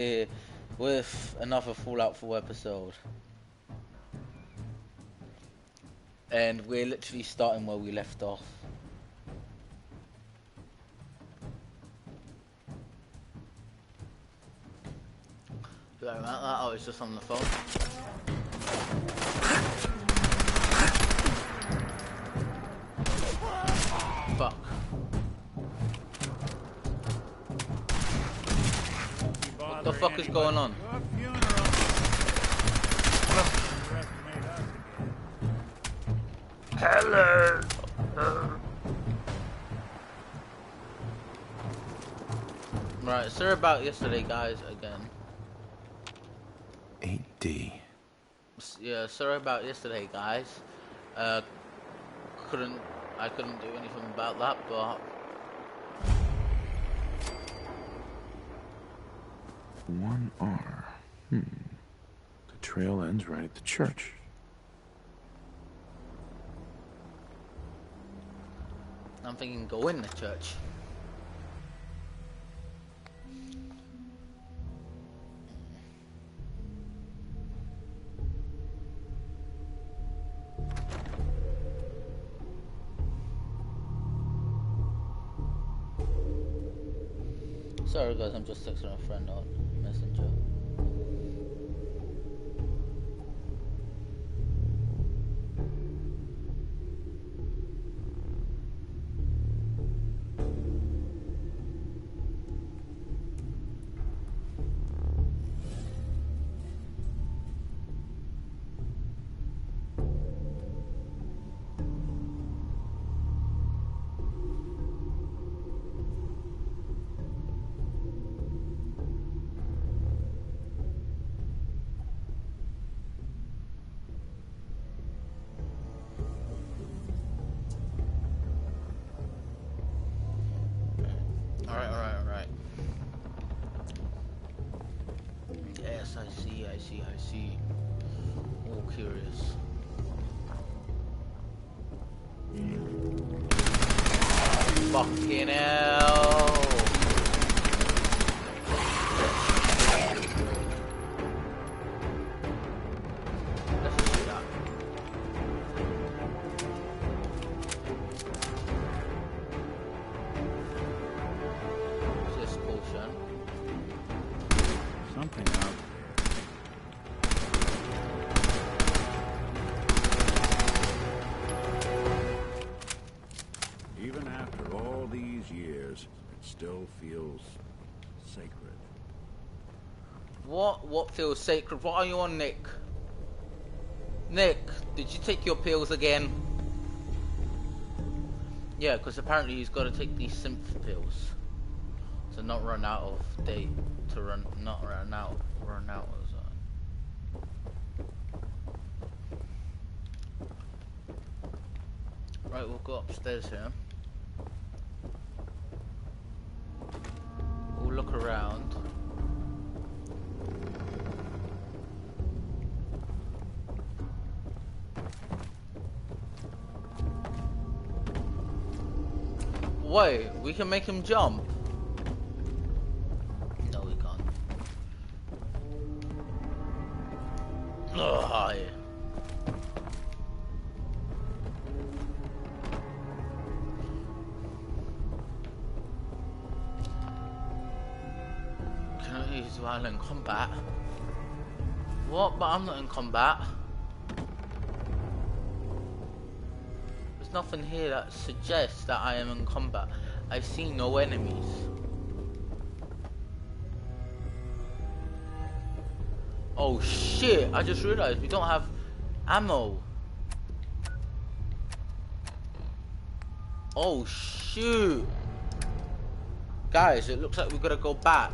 here with another Fallout 4 episode, and we're literally starting where we left off. Sorry about that, I was just on the phone. Fuck. What the fuck is going on? Hello. Right, sorry about yesterday, guys. Again. 8D. Yeah, sorry about yesterday, guys. I couldn't do anything about that, but 1R. The trail ends right at the church. I'm thinking go in the church. Sorry guys, I'm just texting a friend on Messenger. Alright. Yes, I see. All curious. Fucking hell! Let's just do that. This potion. Something out. Even after all these years, it still feels sacred. What feels sacred? What are you on, Nick? Nick, did you take your pills again? Yeah, because apparently he's got to take these synth pills to not run out of date, not run out. Right, we'll go upstairs here. We'll look around. Wait, we can make him jump. No, we can't. Oh, yeah. Can I use while in combat? What? But I'm not in combat. There's nothing here that suggests that I am in combat. I see no enemies. Oh shit, I just realized we don't have ammo. Oh shoot. Guys, it looks like we gotta go back.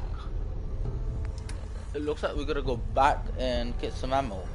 It looks like we gotta go back and get some ammo.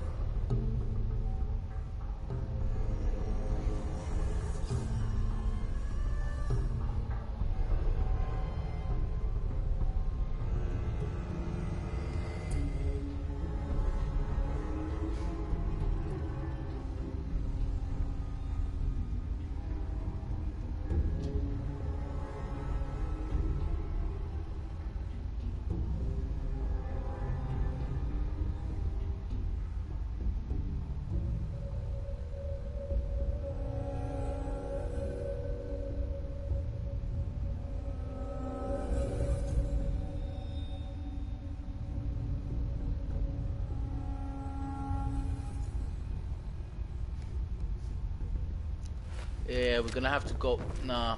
Yeah, we're gonna have to go. Nah,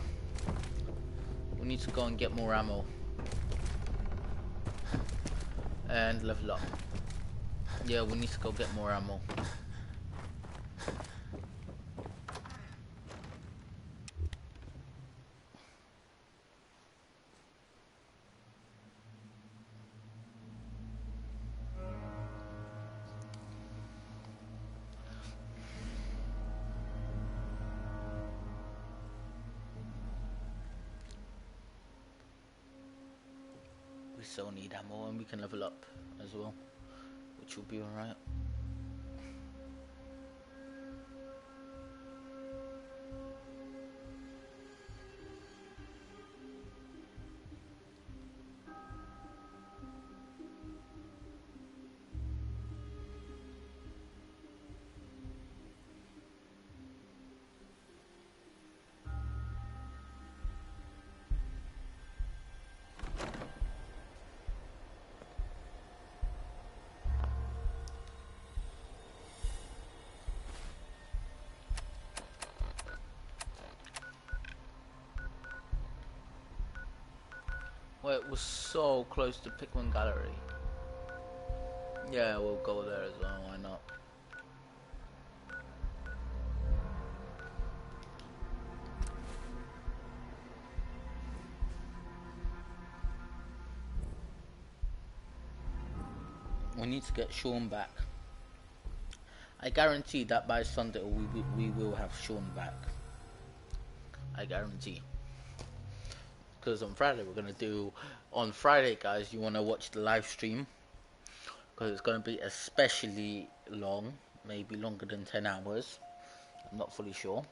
we need to go and get more ammo and level up. Yeah, we need to go get more ammo. We still need ammo and we can level up as well, which will be alright. Well, it was so close to Pikmin Gallery. Yeah, we'll go there as well, why not? We need to get Sean back. I guarantee that by Sunday we will have Sean back. I guarantee. Because on Friday we're gonna do. On Friday, guys, you wanna watch the live stream because it's gonna be especially long, maybe longer than 10 hours. I'm not fully sure,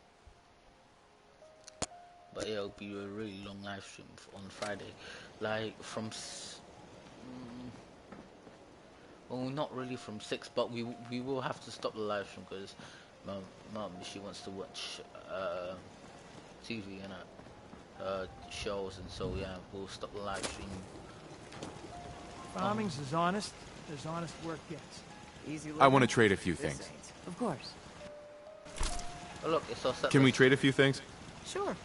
but yeah, it'll be a really long live stream on Friday, like from. Well, not really from 6, but we will have to stop the live stream because mum she wants to watch TV and shows, and so yeah, we'll stop the live stream. Farming's as honest as honest work gets. Easy I want to living? trade a few This things. ain't. Of course. Oh look, it's all set. Can we trade a few things? Sure.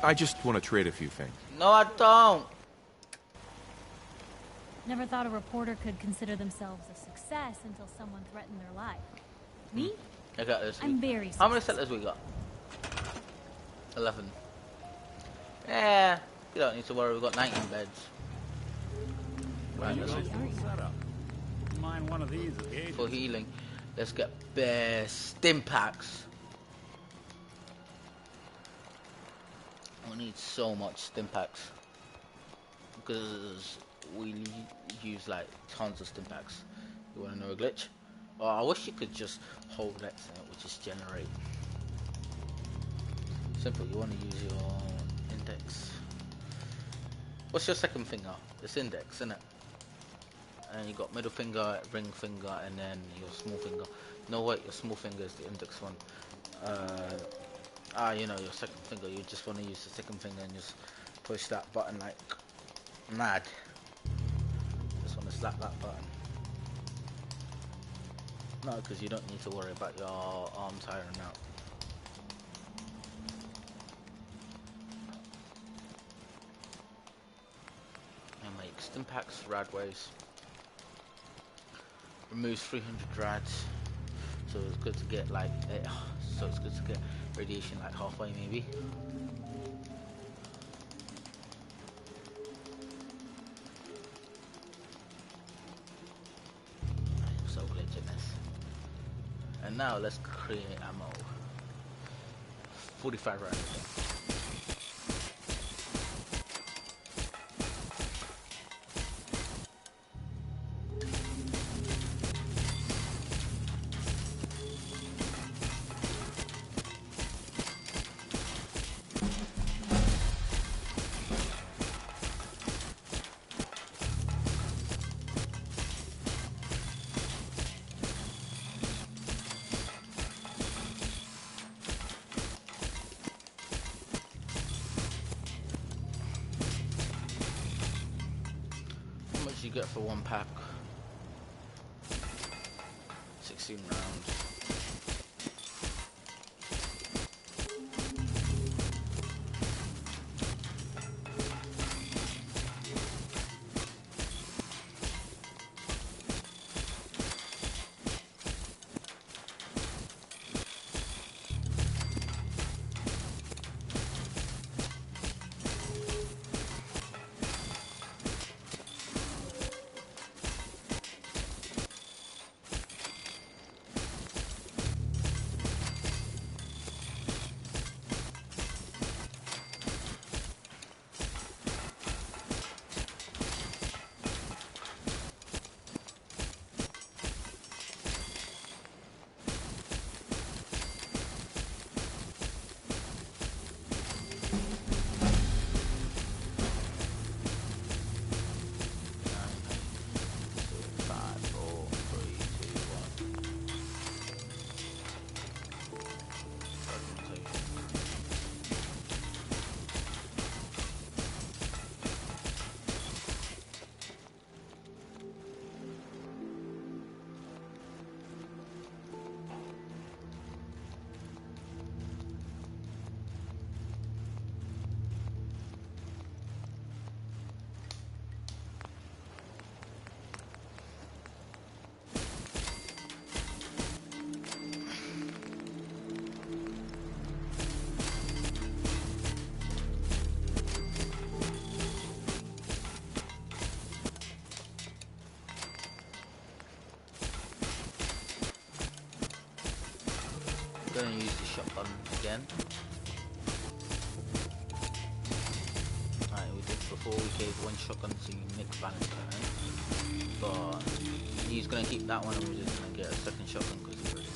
I just want to trade a few things. No, I don't. Never thought a reporter could consider themselves a success until someone threatened their life. Me? I got this. I'm very How many successful. settlers we got? 11. Yeah, you don't need to worry. We've got 19 beds. Right, let's Setup. Mind one of these occasions. for healing. Let's get bare stim packs. We need so much stim packs because we use like tons of stim packs. You want to know a glitch? Oh, I wish you could just hold X and it would just generate. Simple. You want to use your index. What's your second finger? It's index, isn't it? And you got middle finger, ring finger, and then your small finger. No, wait, your small finger is the index one. You know, your second finger. You just want to use the second finger and just push that button like mad. Just want to slap that button. No, because you don't need to worry about your arm tiring out. And make stim packs, radways. Removes 300 rads, so it's good to get like, so it's good to get radiation like halfway maybe. I'm so glitching this. And now let's create ammo. 45 rounds. You get for one pack 16 rounds. gonna use the shotgun again. Alright, we did before, we gave one shotgun to Nick Valentine, but he's gonna keep that one and we're just gonna get a second shotgun because he's ready.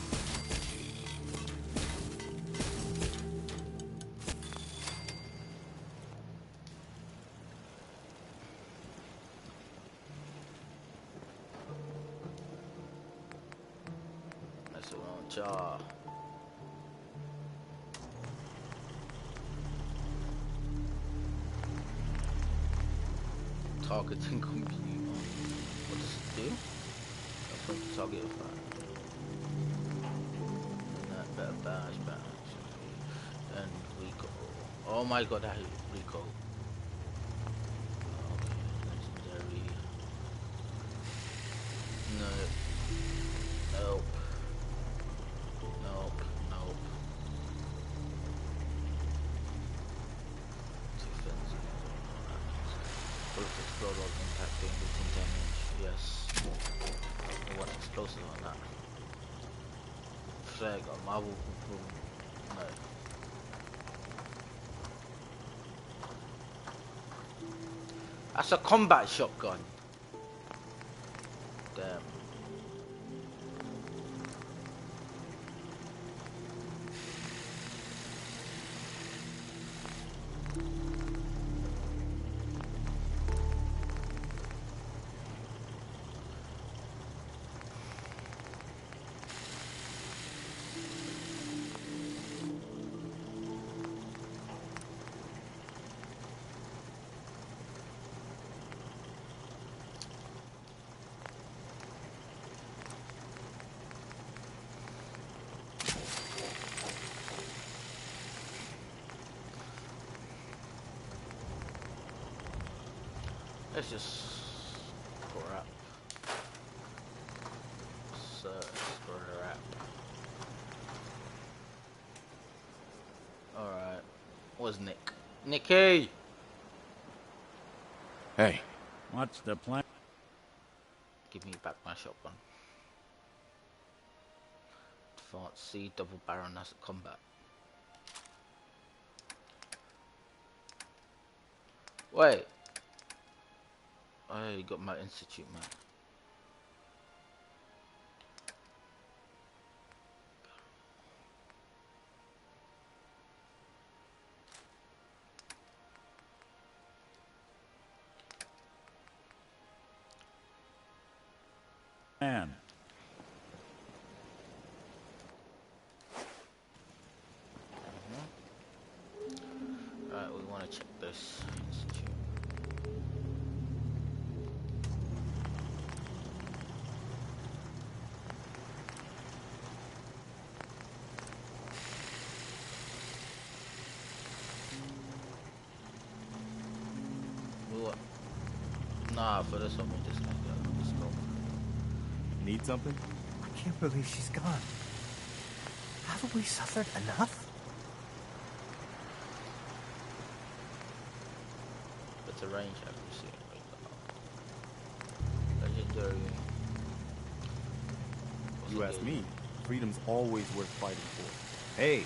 That's a launcher. Targeting computer. What does it do? That's what the target of that. That better bash. Then Rico. Oh my god, that hit Rico. Okay, legendary. No. Nope. Nope. Nope. Defense. Bullets explode while impacting, routine damage. Yes. I want explosive on that. Flag on Marvel. No. That's a combat shotgun. Damn. Let's just scrap. Scrap. Alright. Where's Nick? Nicky! Hey, What's the plan? Give me back my shotgun. Advanced C, double barrel, that's a combat. Wait. I got my institute, man. Man. Right, we want to check this institute. What? Nah, for this one we're just gonna go. Let's go. Need something? I can't believe she's gone. Haven't we suffered enough? It's a range accuracy. Legendary. You ask me, freedom's always worth fighting for. Hey!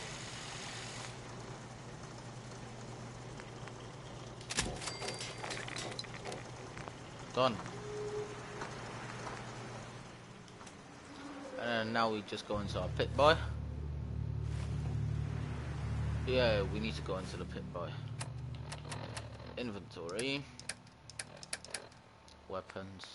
Done. And now we just go into our pit boy. Yeah, we need to go into the pit boy. Inventory. Weapons.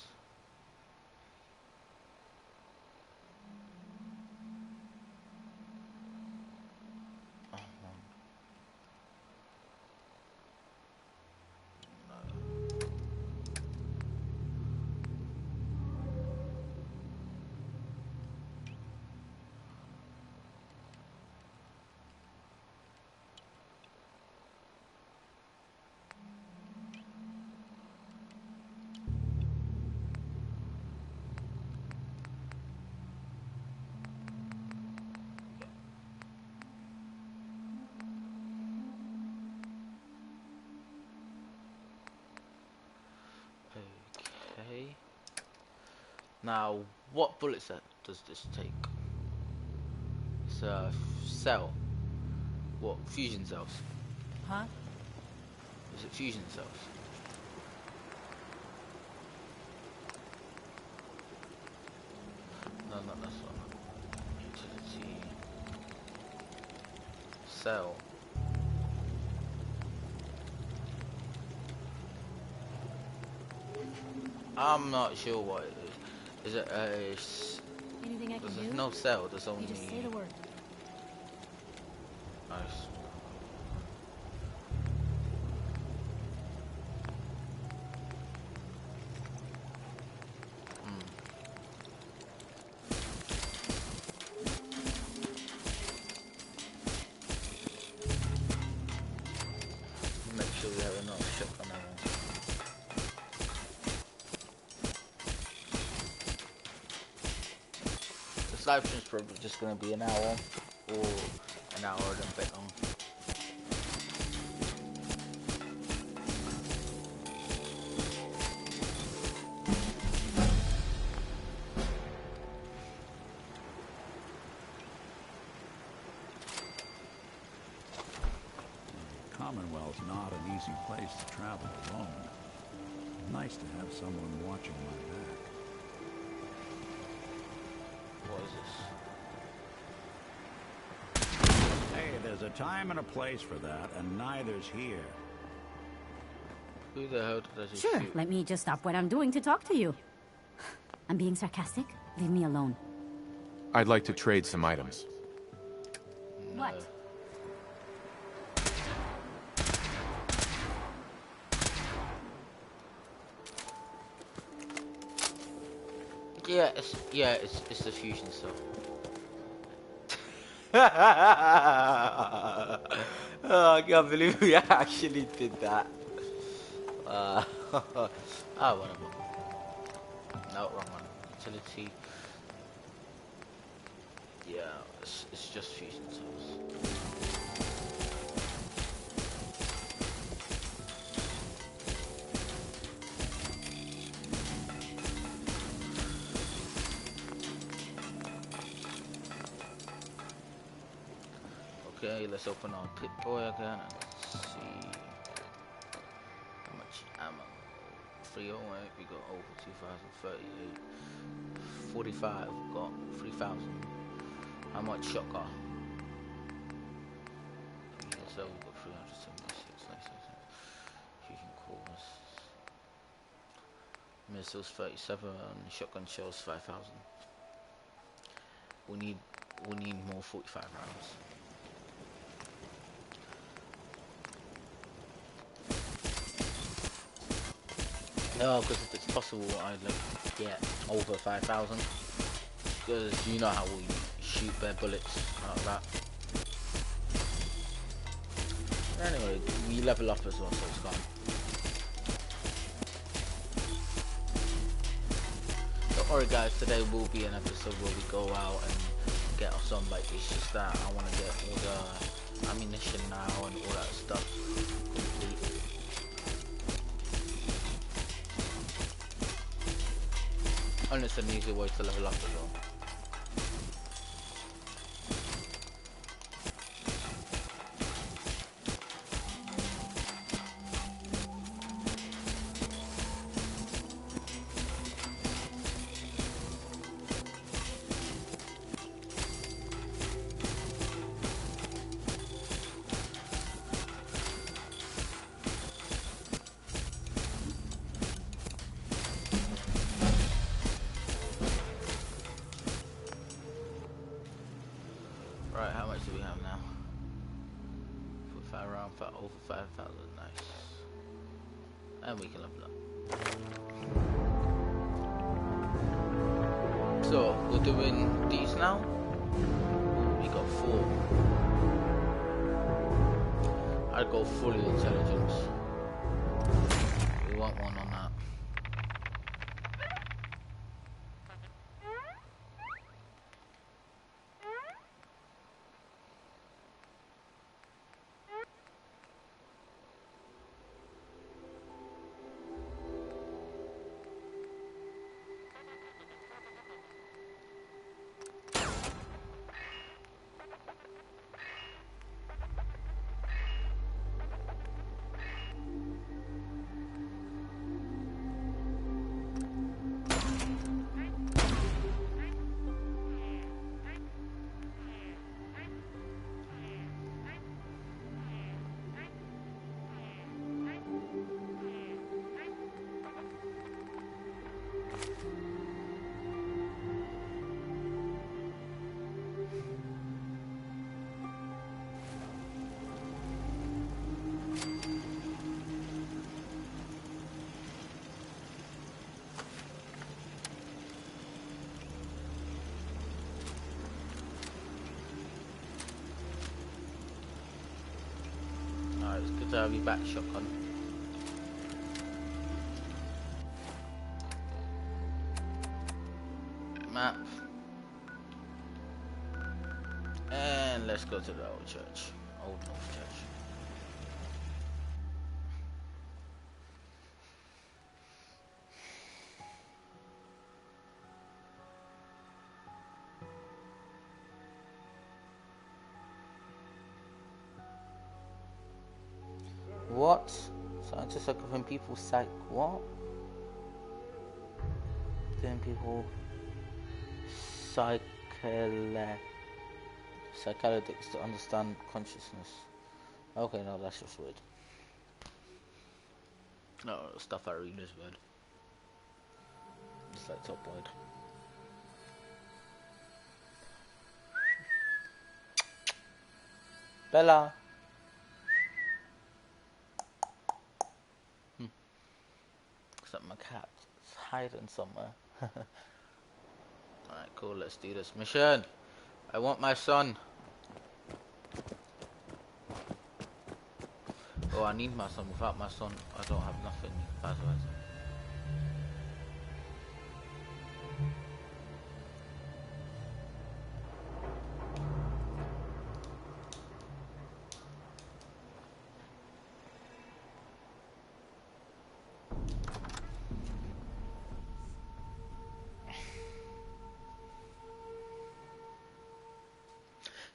Okay. Now, what bullet set does this take? It's a cell. What? Fusion cells. Huh? Is it fusion cells? No, not this one. Utility. Cell. I'm not sure what it is. Is it a... Anything I can There's do? no cell, there's only... You just say the word. Nice. Make sure we have enough shotgun ammo. This live stream's probably just gonna be an hour or an hour and a bit long. Commonwealth's not an easy place to travel alone. Nice to have someone watching my back. What is this? Hey, there's a time and a place for that, and neither's here. Who the hell did I just Sure, shoot? let me just stop what I'm doing to talk to you. I'm being sarcastic. Leave me alone. I'd like to trade some items. What? Yeah, it's the fusion cell. Oh, I can't believe we actually did that. Whatever. No, wrong one. Utility. Yeah, it's just fusion cells. Okay, let's open our Pip-Boy again and let's see how much ammo. 308, we got over 2,038. 45, we got 3,000. How much shotgun? Yeah, so we got 376. Nice. Fusion cores. Missiles 37, shotgun shells 5,000. We need more 45 rounds. No, because if it's possible, I'd like get over 5,000. Because you know how we shoot bare bullets out of that. Anyway, we level up as well, so it's fine. Don't worry, guys. Today will be an episode where we go out and get us some. Like, it's just that I want to get all the ammunition now and all that stuff complete. And it's an easy way to level up as well. Right, how much do we have now? 45 round for over 5,000, nice. And we can level up. So, we're doing these now. Ooh, we got 4. I'd go fully intelligence. We want one on that. to have you back, Shotgun. Map. And let's go to the old church. Old North Church. What? Scientists are giving people what? Giving people psychedelics to understand consciousness. Okay, no, that's just weird. No, stuff I read is weird. It's like top word. Bella. Except my cat is hiding somewhere. Alright, cool, let's do this mission. I want my son. Oh, I need my son. Without my son, I don't have nothing. Vice versa.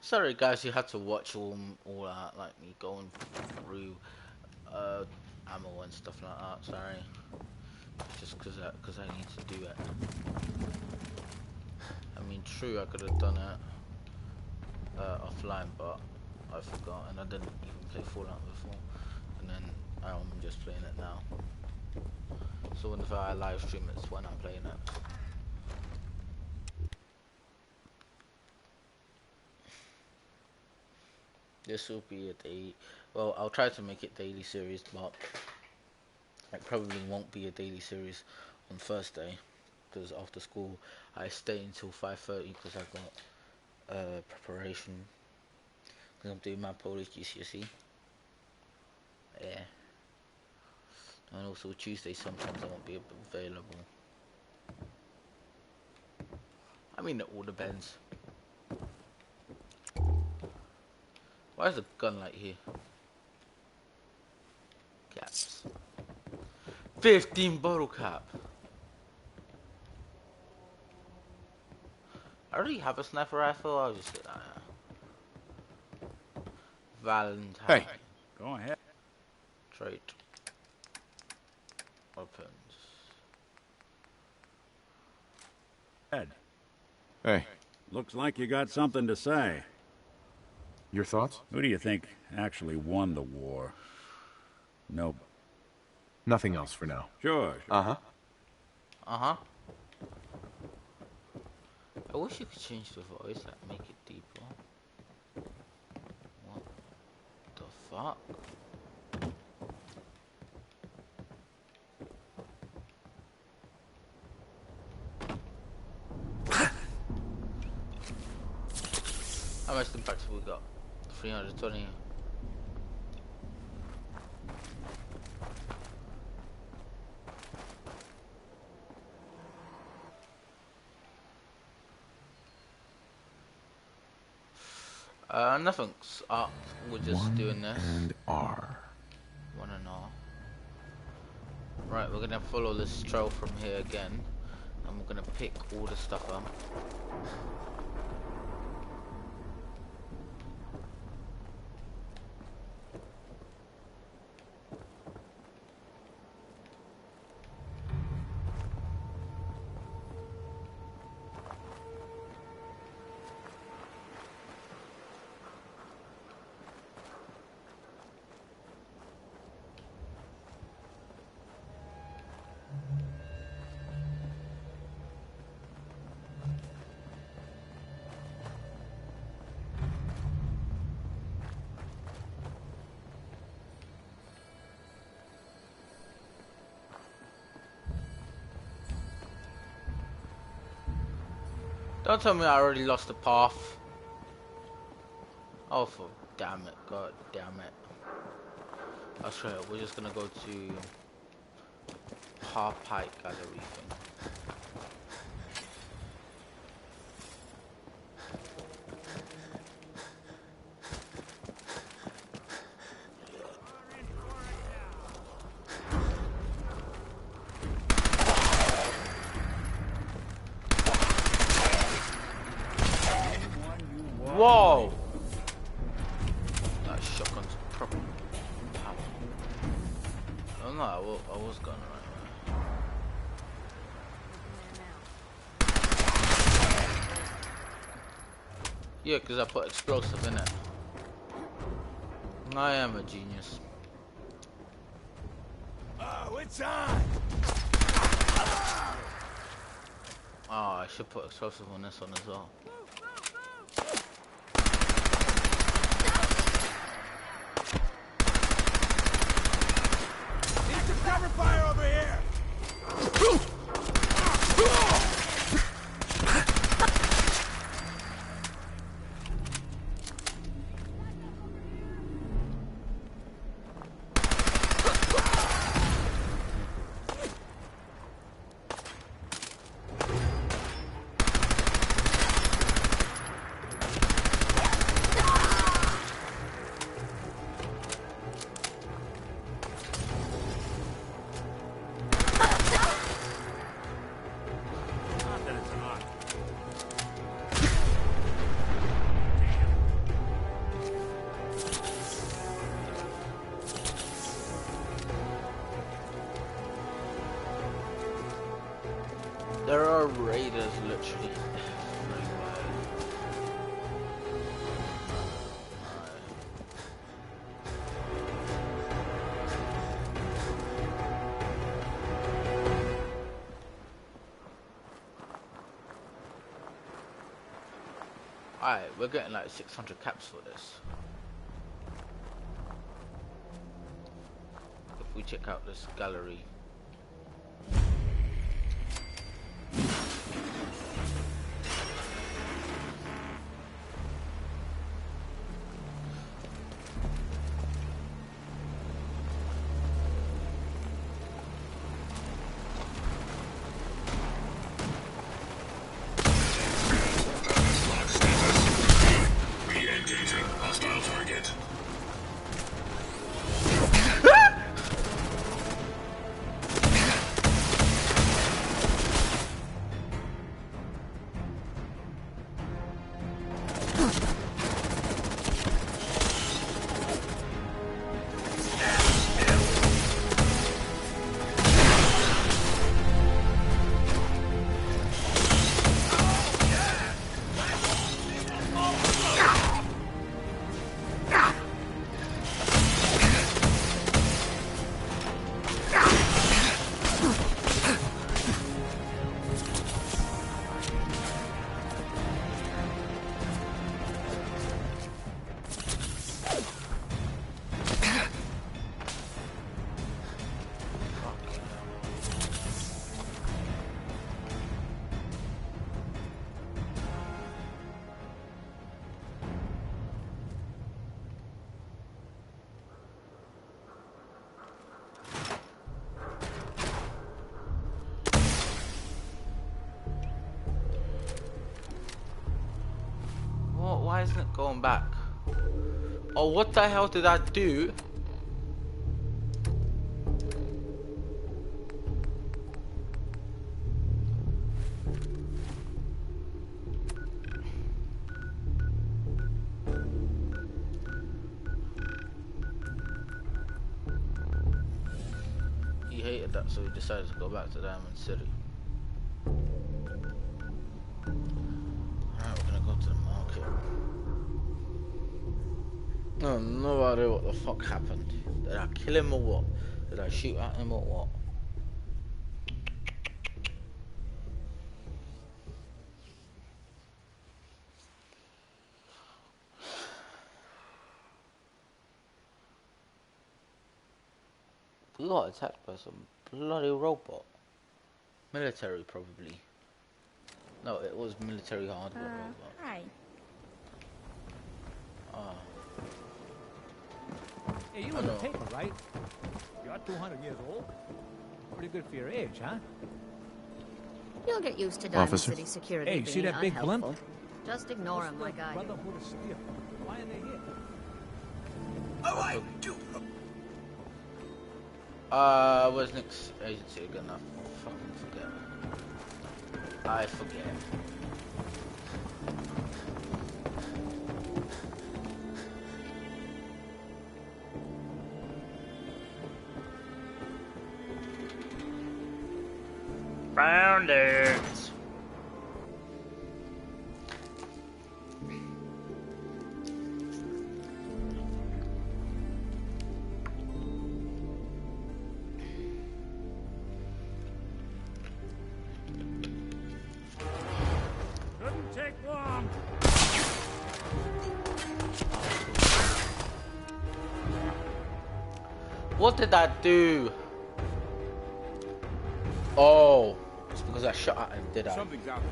Sorry guys, you had to watch all that, like me going through ammo and stuff like that. Sorry, just because I need to do it. I mean, true, I could have done it offline, but I forgot, and I didn't even play Fallout before, and then I'm just playing it now. So whenever I live stream, it's when I'm playing it. This will be a day. Well, I'll try to make it daily series, but it probably won't be a daily series on Thursday because after school I stay until 5:30 because I got preparation because I'm doing my Polish GCSE. Yeah, and also Tuesday sometimes I won't be available. I mean, it all depends. Why is the gun light here? Caps. 15 bottle cap. I already have a sniper rifle. I'll just get that. Valentine. Hey. Go ahead. Trait. Weapons. Ed, Hey, looks like you got something to say. your thoughts? Who do you think actually won the war? Nope. Nothing else for now. Sure. Uh-huh. Uh-huh. I wish you could change the voice, like make it deeper. What the fuck? How much impact have we got? 320. Nothing's up. We're just doing this. And R. 1 and R. Right, we're gonna follow this trail from here again, and we're gonna pick all the stuff up. Don't tell me I already lost the path. Oh, for damn it, god damn it. I'll show you. We're just gonna go to Half Pike Gallery thing. Whoa! That shotgun's proper power. Oh no, I was going the right way. Yeah, because I put explosive in it. I am a genius. Oh, it's on! Oh, I should put explosive on this one as well. Need some cover fire over here! There are raiders literally Alright, we're getting like 600 caps for this. If we check out this gallery. Why isn't it going back? Oh, what the hell did I do? He hated that, so he decided to go back to Diamond City. Alright, we're gonna go to the market. No, no idea what the fuck happened. Did I kill him or what? Did I shoot at him or what? We got attacked by some bloody robot. Military, probably. No, it was military hardware robot. Hi. Ah. Hey, you I in the know. paper, right? You're 200 years old. Pretty good for your age, huh? You'll get used to Diamond Officer. City security Hey, being see that big blimp? unhelpful. Just ignore him like I do. Brotherhood of Steel. Why are they here? Where's next agency again? I fucking forget. I forget. Found it. Couldn't take long. What did I do? Oh, it's because I shot at him, did I? Something's out.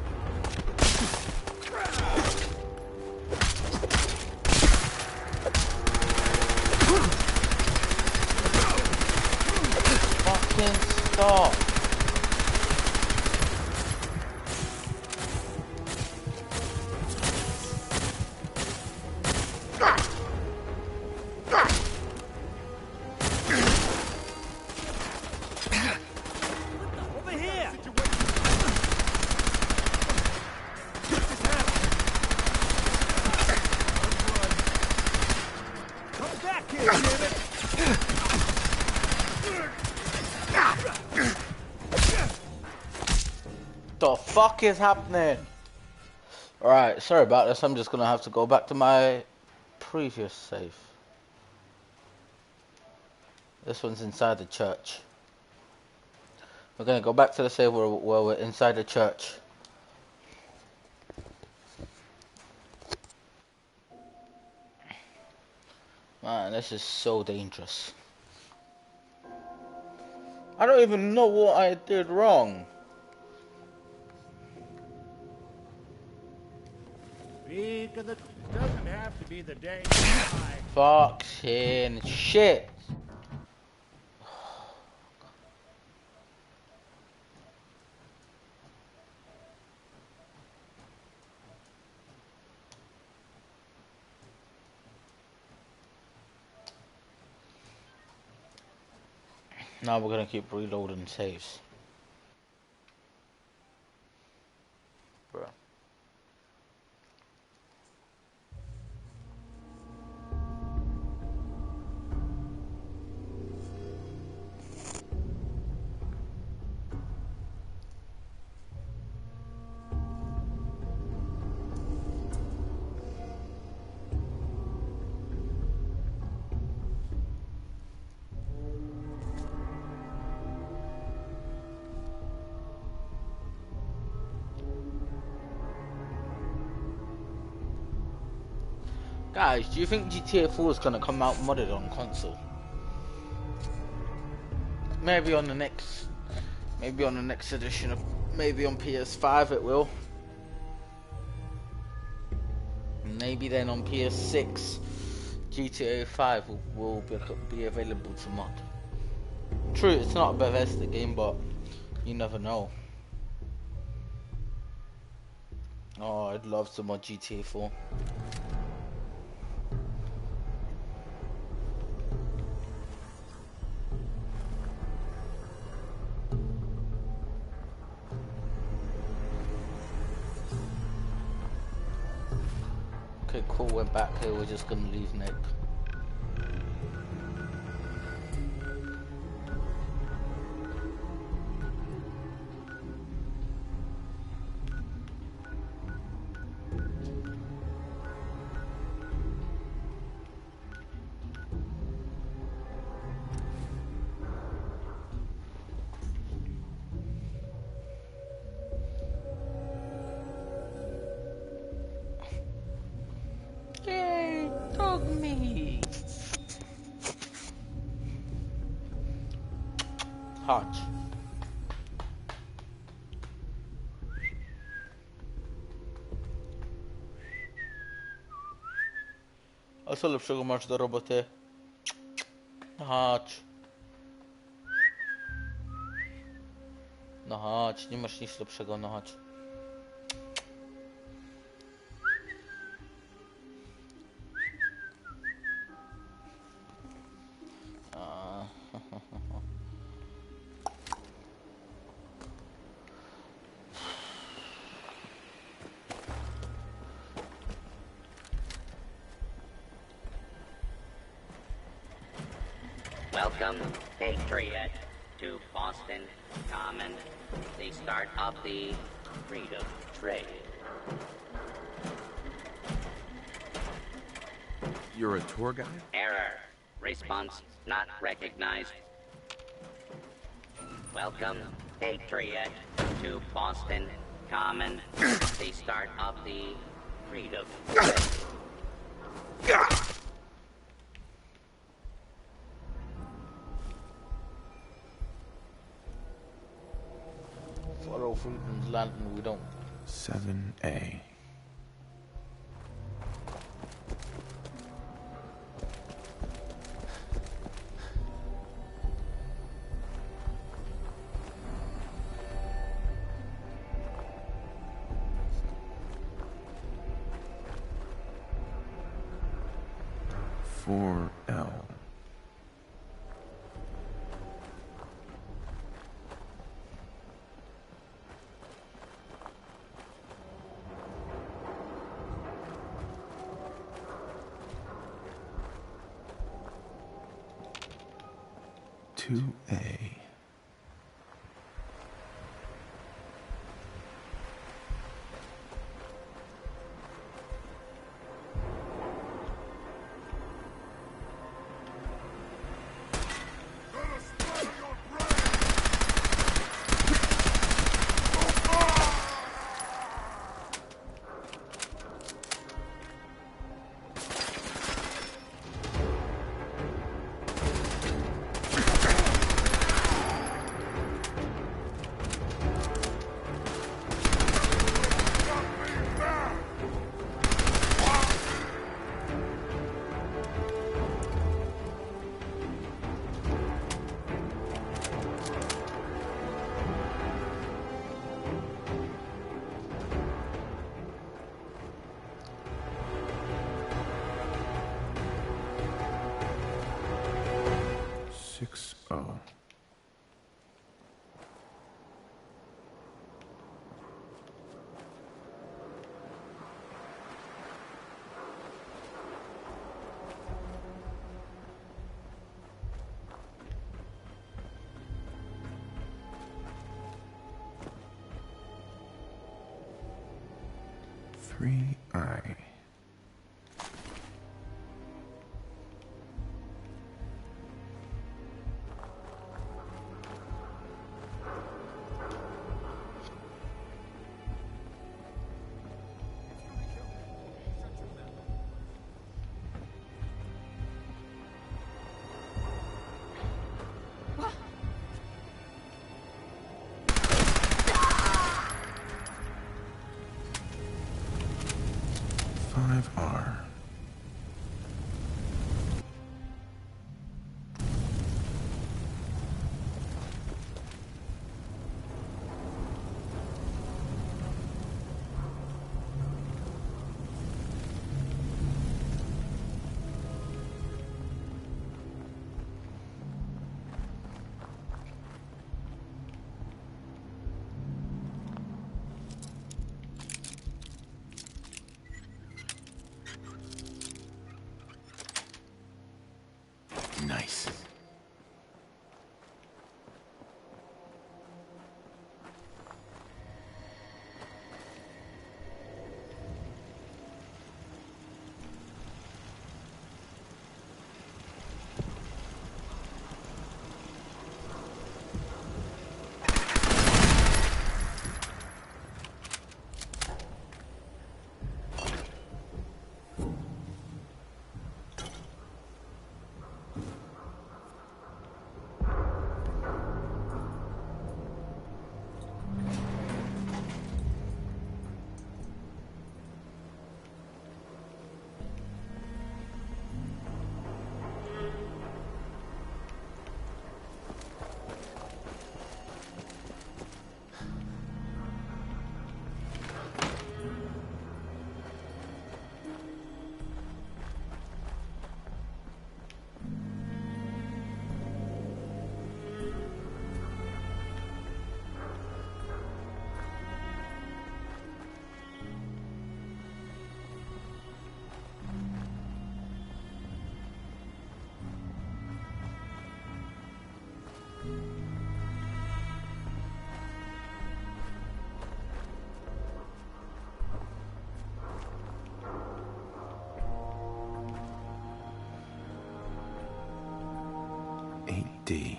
Fucking stop. Over here! Come back here, damn it! The fuck is happening? Alright, sorry about this. I'm just gonna have to go back to my previous save. This one's inside the church. We're gonna go back to the save where we're inside the church. Man, this is so dangerous. I don't even know what I did wrong. Because it doesn't have to be the day. Fucking shit. Now we're gonna keep reloading saves. Bruh. Guys, do you think GTA 4 is gonna come out modded on console? Maybe on the next edition of, maybe on PS5 it will. Maybe then on PS6, GTA 5 will be available to mod. True, it's not a Bethesda game, but you never know. Oh, I'd love to mod GTA 4. Okay, cool, we're back here, we're just gonna leave Nick. Yay, dog me. Hodge. أصلب شغل ماش ضربته. chodź. No chodź, nie masz nic lepszego, no chodź. Welcome, Patriot, to Boston Common, the start of the freedom trade. You're a tour guide? Error. Response not recognized. Welcome, Patriot, to Boston Common, the start of the freedom trade. Follow Fruiton's lantern, we don't. 7A. Four L. Two A. Oh. Three I. Five R. D.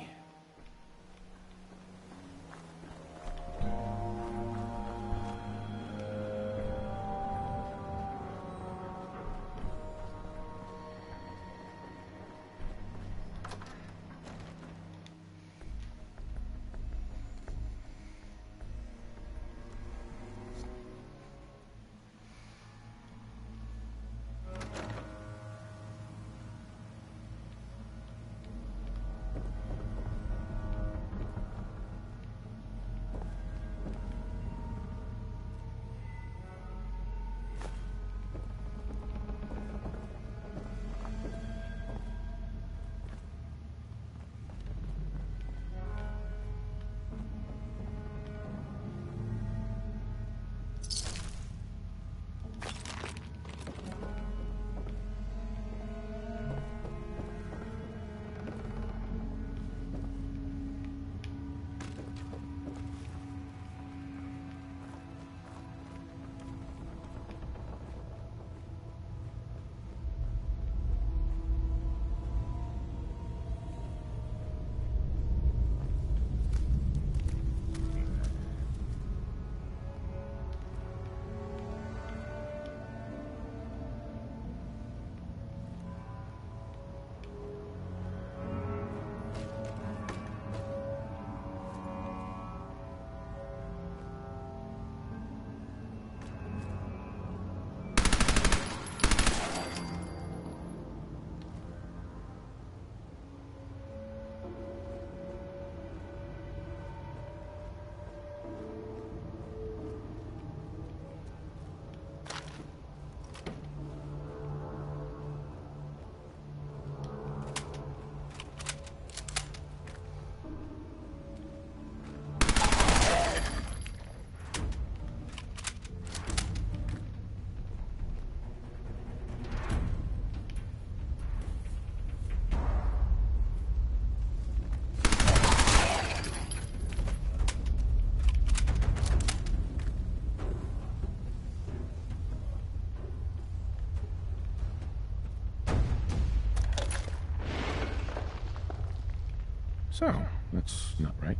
So, that's not right.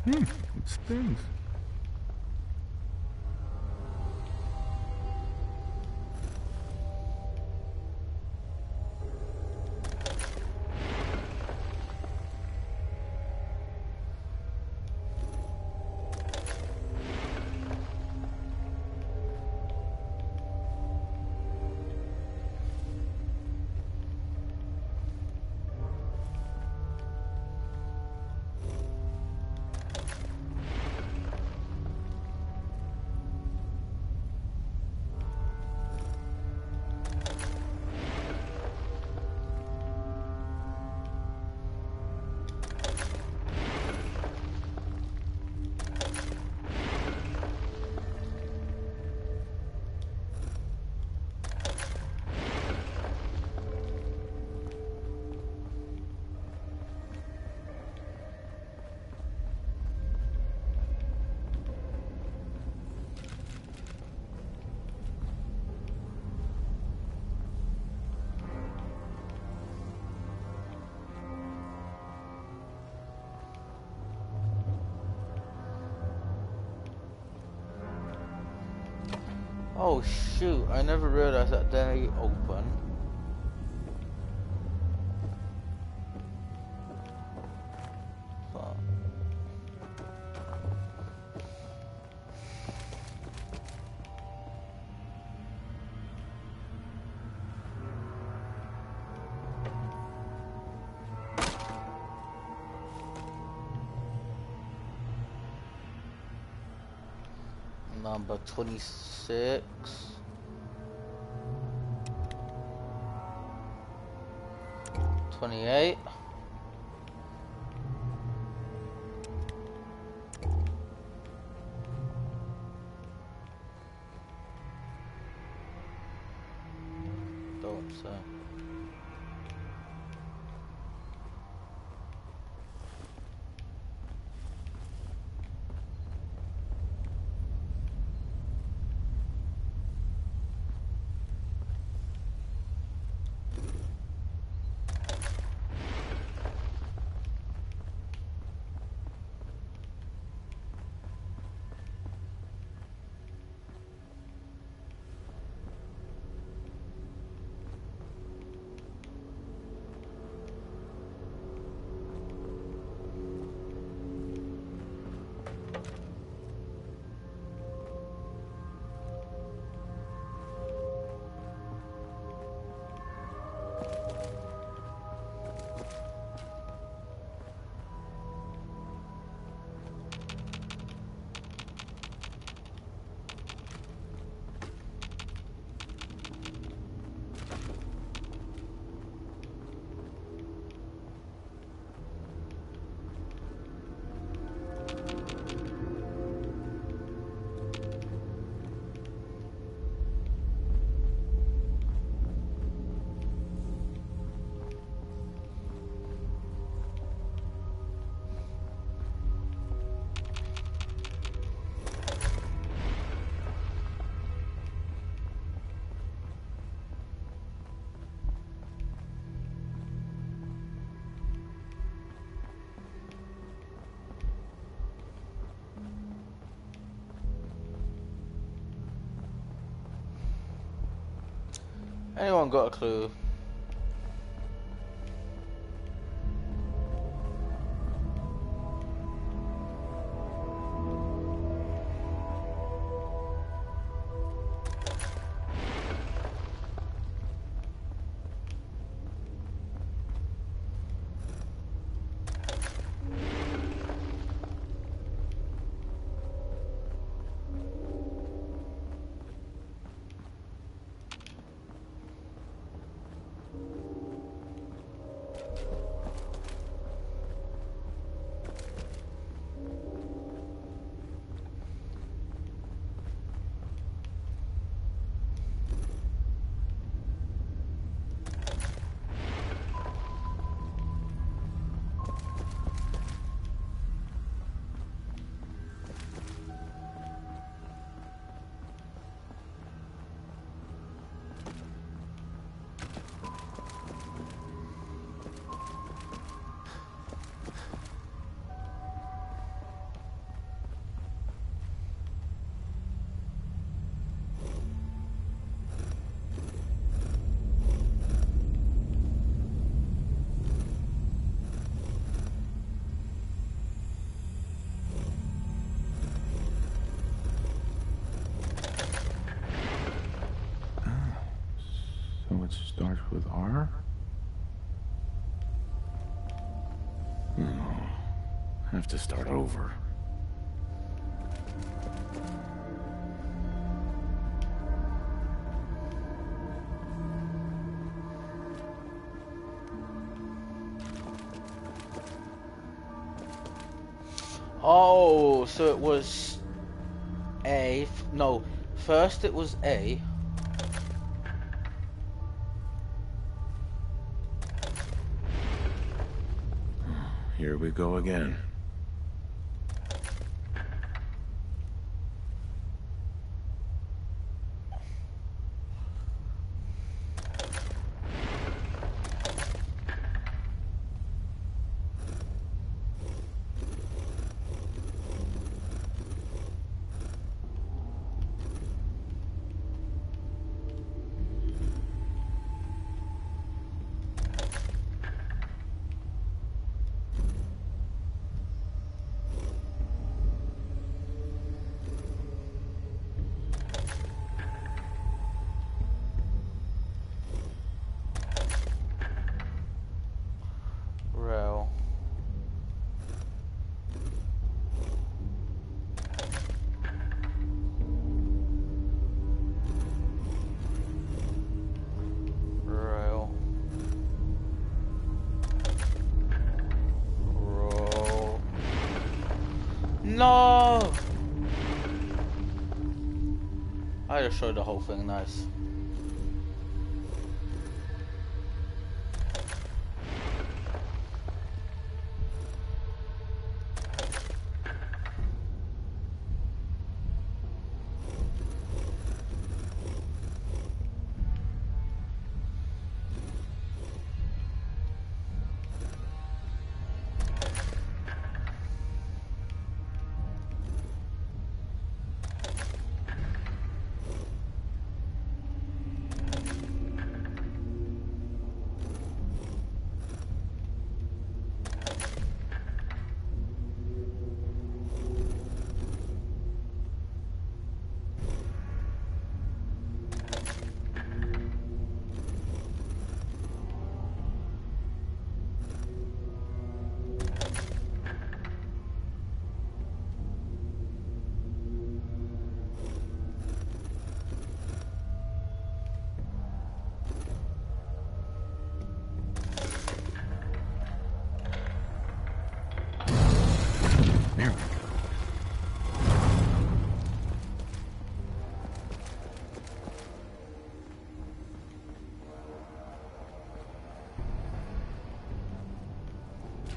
It spins. Oh shoot, I never realized that they open. Fuck. Number 26. $28. Don't say. Anyone got a clue? So it starts with R? No. Have to start over. Oh, so it was A. No, first it was A. Here we go again. Rail. Rail. Roll. No! I just showed the whole thing nice.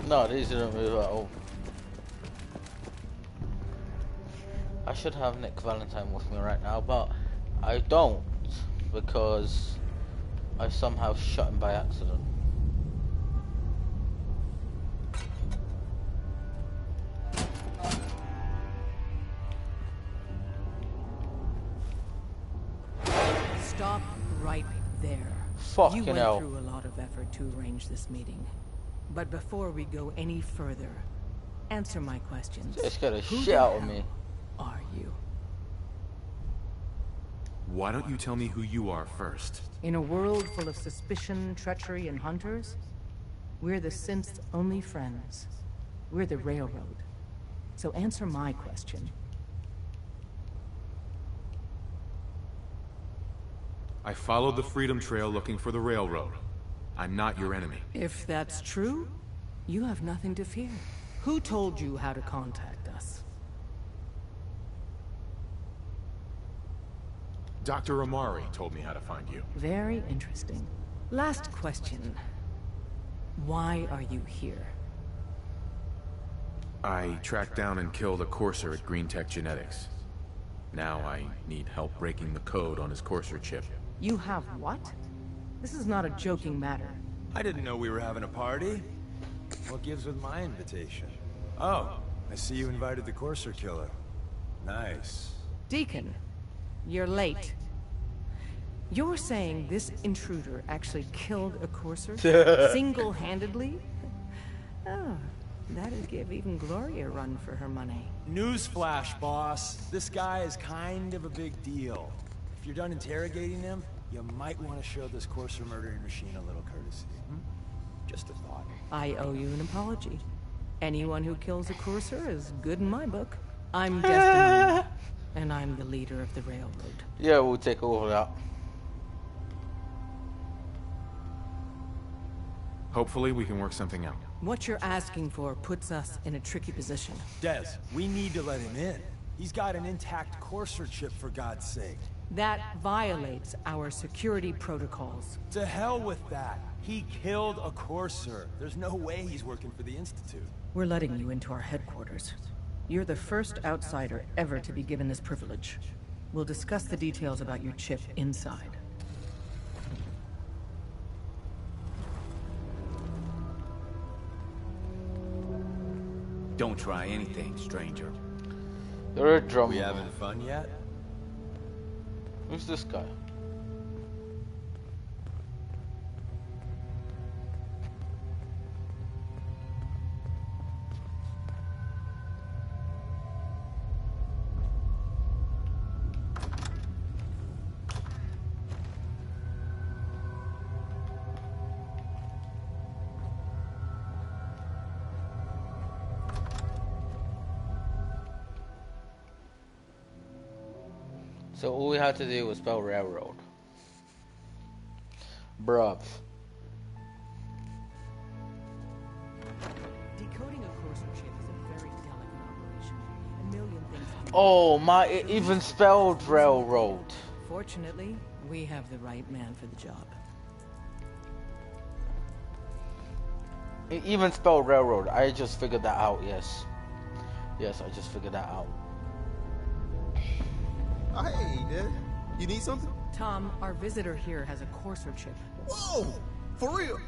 No, these didn't move at all. I should have Nick Valentine with me right now, but I don't, because I somehow shot him by accident. Stop right There. Fucking you went hell. through a lot of effort to arrange this meeting. But before we go any further, answer my questions. Just got a Who shit the out of hell me. are you? Why don't you tell me who you are first? In a world full of suspicion, treachery, and hunters, we're the synth's only friends. We're the Railroad. So answer my question. I followed the Freedom Trail looking for the Railroad. I'm not your enemy. If that's true, you have nothing to fear. Who told you how to contact us? Dr. Amari told me how to find you. Very interesting. Last question. Why are you here? I tracked down and killed a courser at Green Tech Genetics. Now I need help breaking the code on his courser chip. You have what? This is not a joking matter. I didn't know we were having a party. What gives with my invitation? Oh, I see you invited the courser killer. Nice. Deacon, you're late. You're saying this intruder actually killed a courser? Single-handedly? Oh, that'd give even Gloria a run for her money. Newsflash, boss. This guy is kind of a big deal. If you're done interrogating him, you might want to show this courser murdering machine a little courtesy. Just a thought. I owe you an apology. Anyone who kills a courser is good in my book. I'm Destiny, and I'm the leader of the Railroad. Yeah, we'll take over that. Hopefully we can work something out. What you're asking for puts us in a tricky position. Des, we need to let him in. He's got an intact courser chip, for God's sake. That violates our security protocols. To hell with that. He killed a courser. There's no way he's working for the Institute. We're letting you into our headquarters. You're the first outsider ever to be given this privilege. We'll discuss the details about your chip inside. Don't try anything, stranger. You're a drummer. We having fun yet? Who's this guy? So all we had to do was spell railroad. Bruv. Decoding a courser chip is a very delicate operation. A million things. Oh my, it even spelled railroad. Fortunately, we have the right man for the job. It even spelled railroad. I just figured that out, yes. Yes, I just figured that out. Hey, Dad. You need something? Tom, our visitor here has a courser chip. Whoa! For real?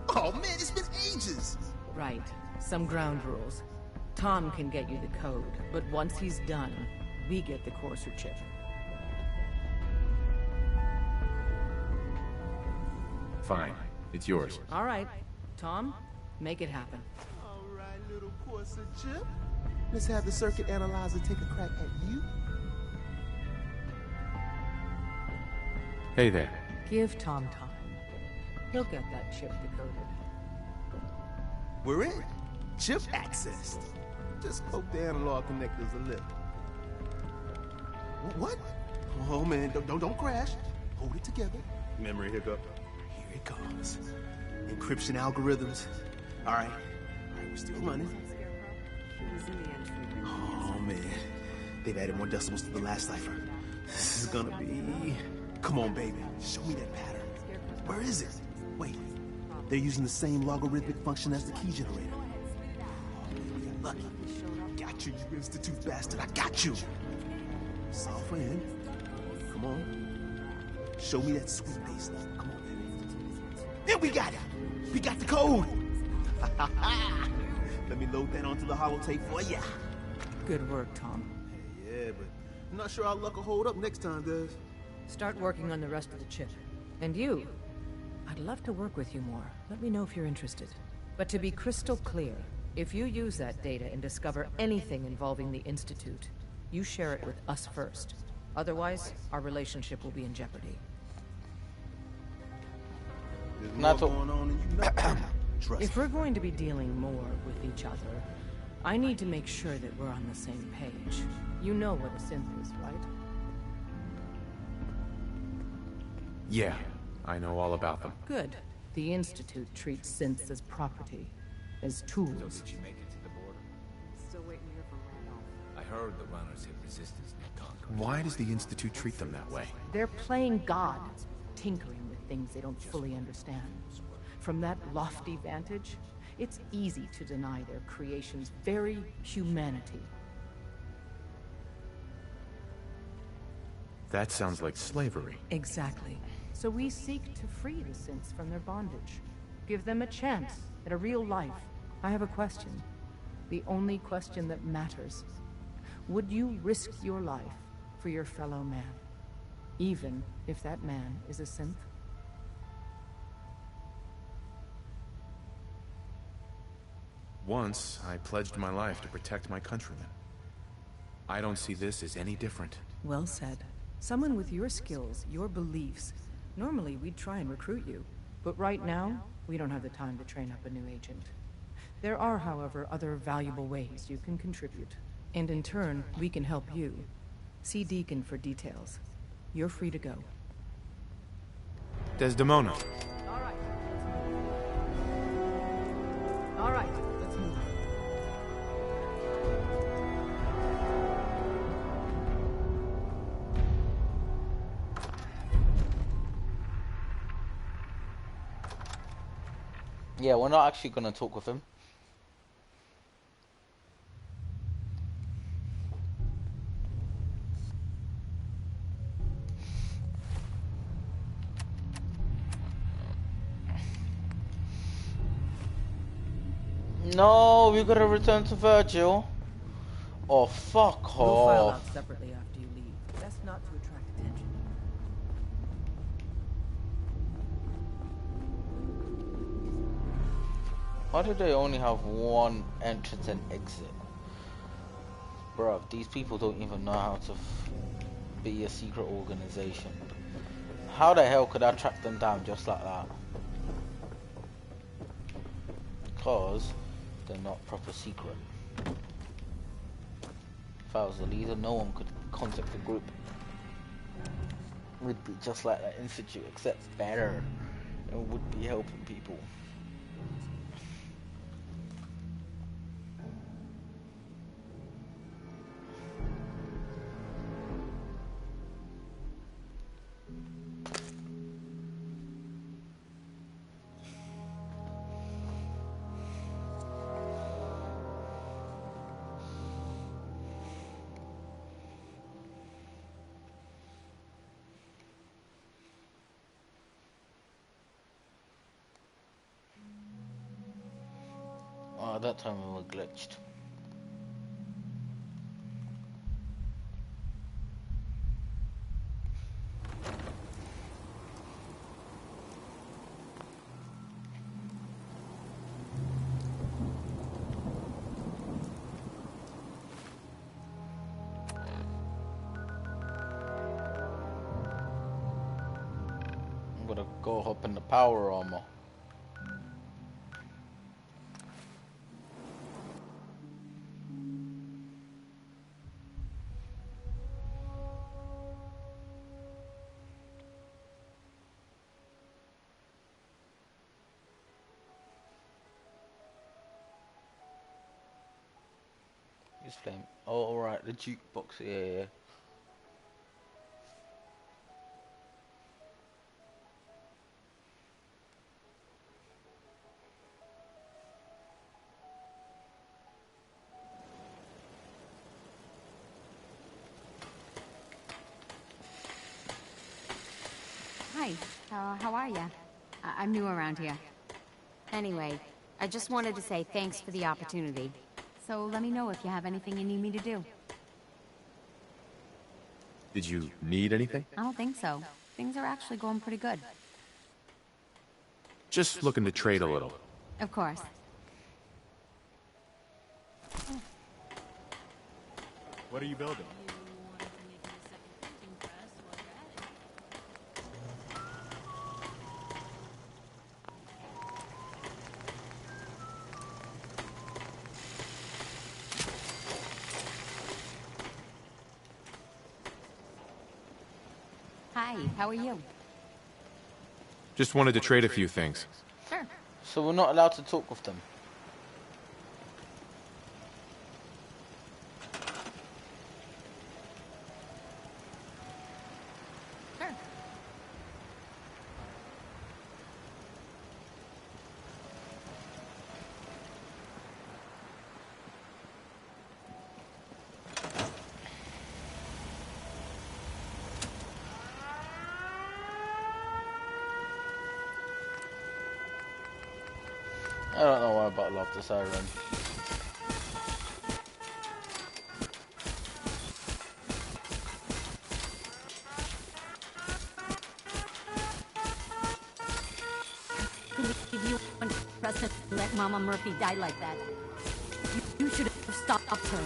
Oh man, it's been ages! Right. Some ground rules. Tom can get you the code, but once he's done, we get the courser chip. Fine. It's yours. All right. Tom, make it happen. All right, little courser chip. Let's have the circuit analyzer take a crack at you. Hey there. Give Tom time. He'll get that chip decoded. We're in. Chip accessed. Just poke the analog connectors a little. What? Oh man, don't crash. Hold it together. Memory hiccup. Here it comes. Encryption algorithms. All right, we're still running. Oh man, they've added more decimals to the last cipher. This is gonna be... Come on, baby. Show me that pattern. Where is it? Wait. They're using the same logarithmic function as the key generator. Oh, man, we got lucky. Got you, you institute bastard. I got you. Software in. Come on. Show me that sweet bass stuff. Come on, baby. There we got it. We got the code. Let me load that onto the holotape for ya. Good work, Tom. Yeah, but I'm not sure our luck will hold up next time, Des. Start working on the rest of the chip. And you? I'd love to work with you more. Let me know if you're interested. But to be crystal clear, if you use that data and discover anything involving the Institute, you share it with us first. Otherwise, our relationship will be in jeopardy. There's more going on than you know. Trust If we're going to be dealing more with each other, I need to make sure that we're on the same page. You know what a synth is, right? Yeah, I know all about them. Good. The Institute treats synths as property, as tools. So did you make it to the border? Still waiting to hear from Randolph. I heard the runners hit resistance near Concord. Why does the Institute treat them that way? They're playing God, tinkering with things they don't fully understand. From that lofty vantage, it's easy to deny their creation's very humanity. That sounds like slavery. Exactly. So we seek to free the synths from their bondage. Give them a chance at a real life. I have a question. The only question that matters. Would you risk your life for your fellow man? Even if that man is a synth? Once, I pledged my life to protect my countrymen. I don't see this as any different. Well said. Someone with your skills, your beliefs. Normally, we'd try and recruit you. But right now, we don't have the time to train up a new agent. There are, however, other valuable ways you can contribute. And in turn, we can help you. See Deacon for details. You're free to go. Desdemona. All right, let's move. Yeah, we're not actually going to talk with him. No, we gotta return to Virgil. Oh, fuck off. We'll file out separately after you leave. Best not to attract attention. Why do they only have one entrance and exit? Bruv, these people don't even know how to be a secret organization. How the hell could I track them down just like that? Because they're not proper secret. If I was the leader, no one could contact the group. It would be just like that institute, except better. It would be helping people. Oh, that time we were glitched. I'm gonna go hop in the power armor. Flame. Oh, alright, the jukebox, yeah. Hi, how are ya? I'm new around here. Anyway, I just wanted to say thanks for the opportunity. So let me know if you have anything you need me to do. Did you need anything? I don't think so. Things are actually going pretty good. Just looking to trade a little. Of course. What are you building? Hi, how are you? Just wanted to trade a few things. Sure. So we're not allowed to talk with them. Sure. I don't know why, but I love the siren. If you and Preston let Mama Murphy die like that, you should have stopped her.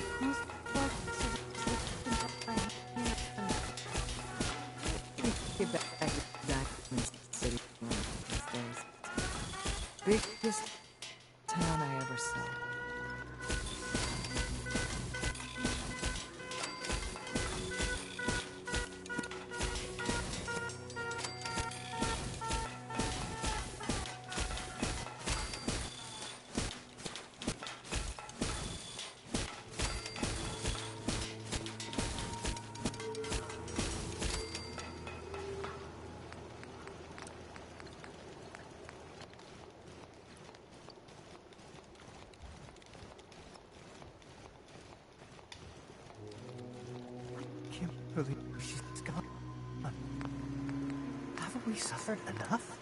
Get back to Diamond City one of these days. Biggest town I ever saw. Can't believe she's gone. Haven't we suffered enough?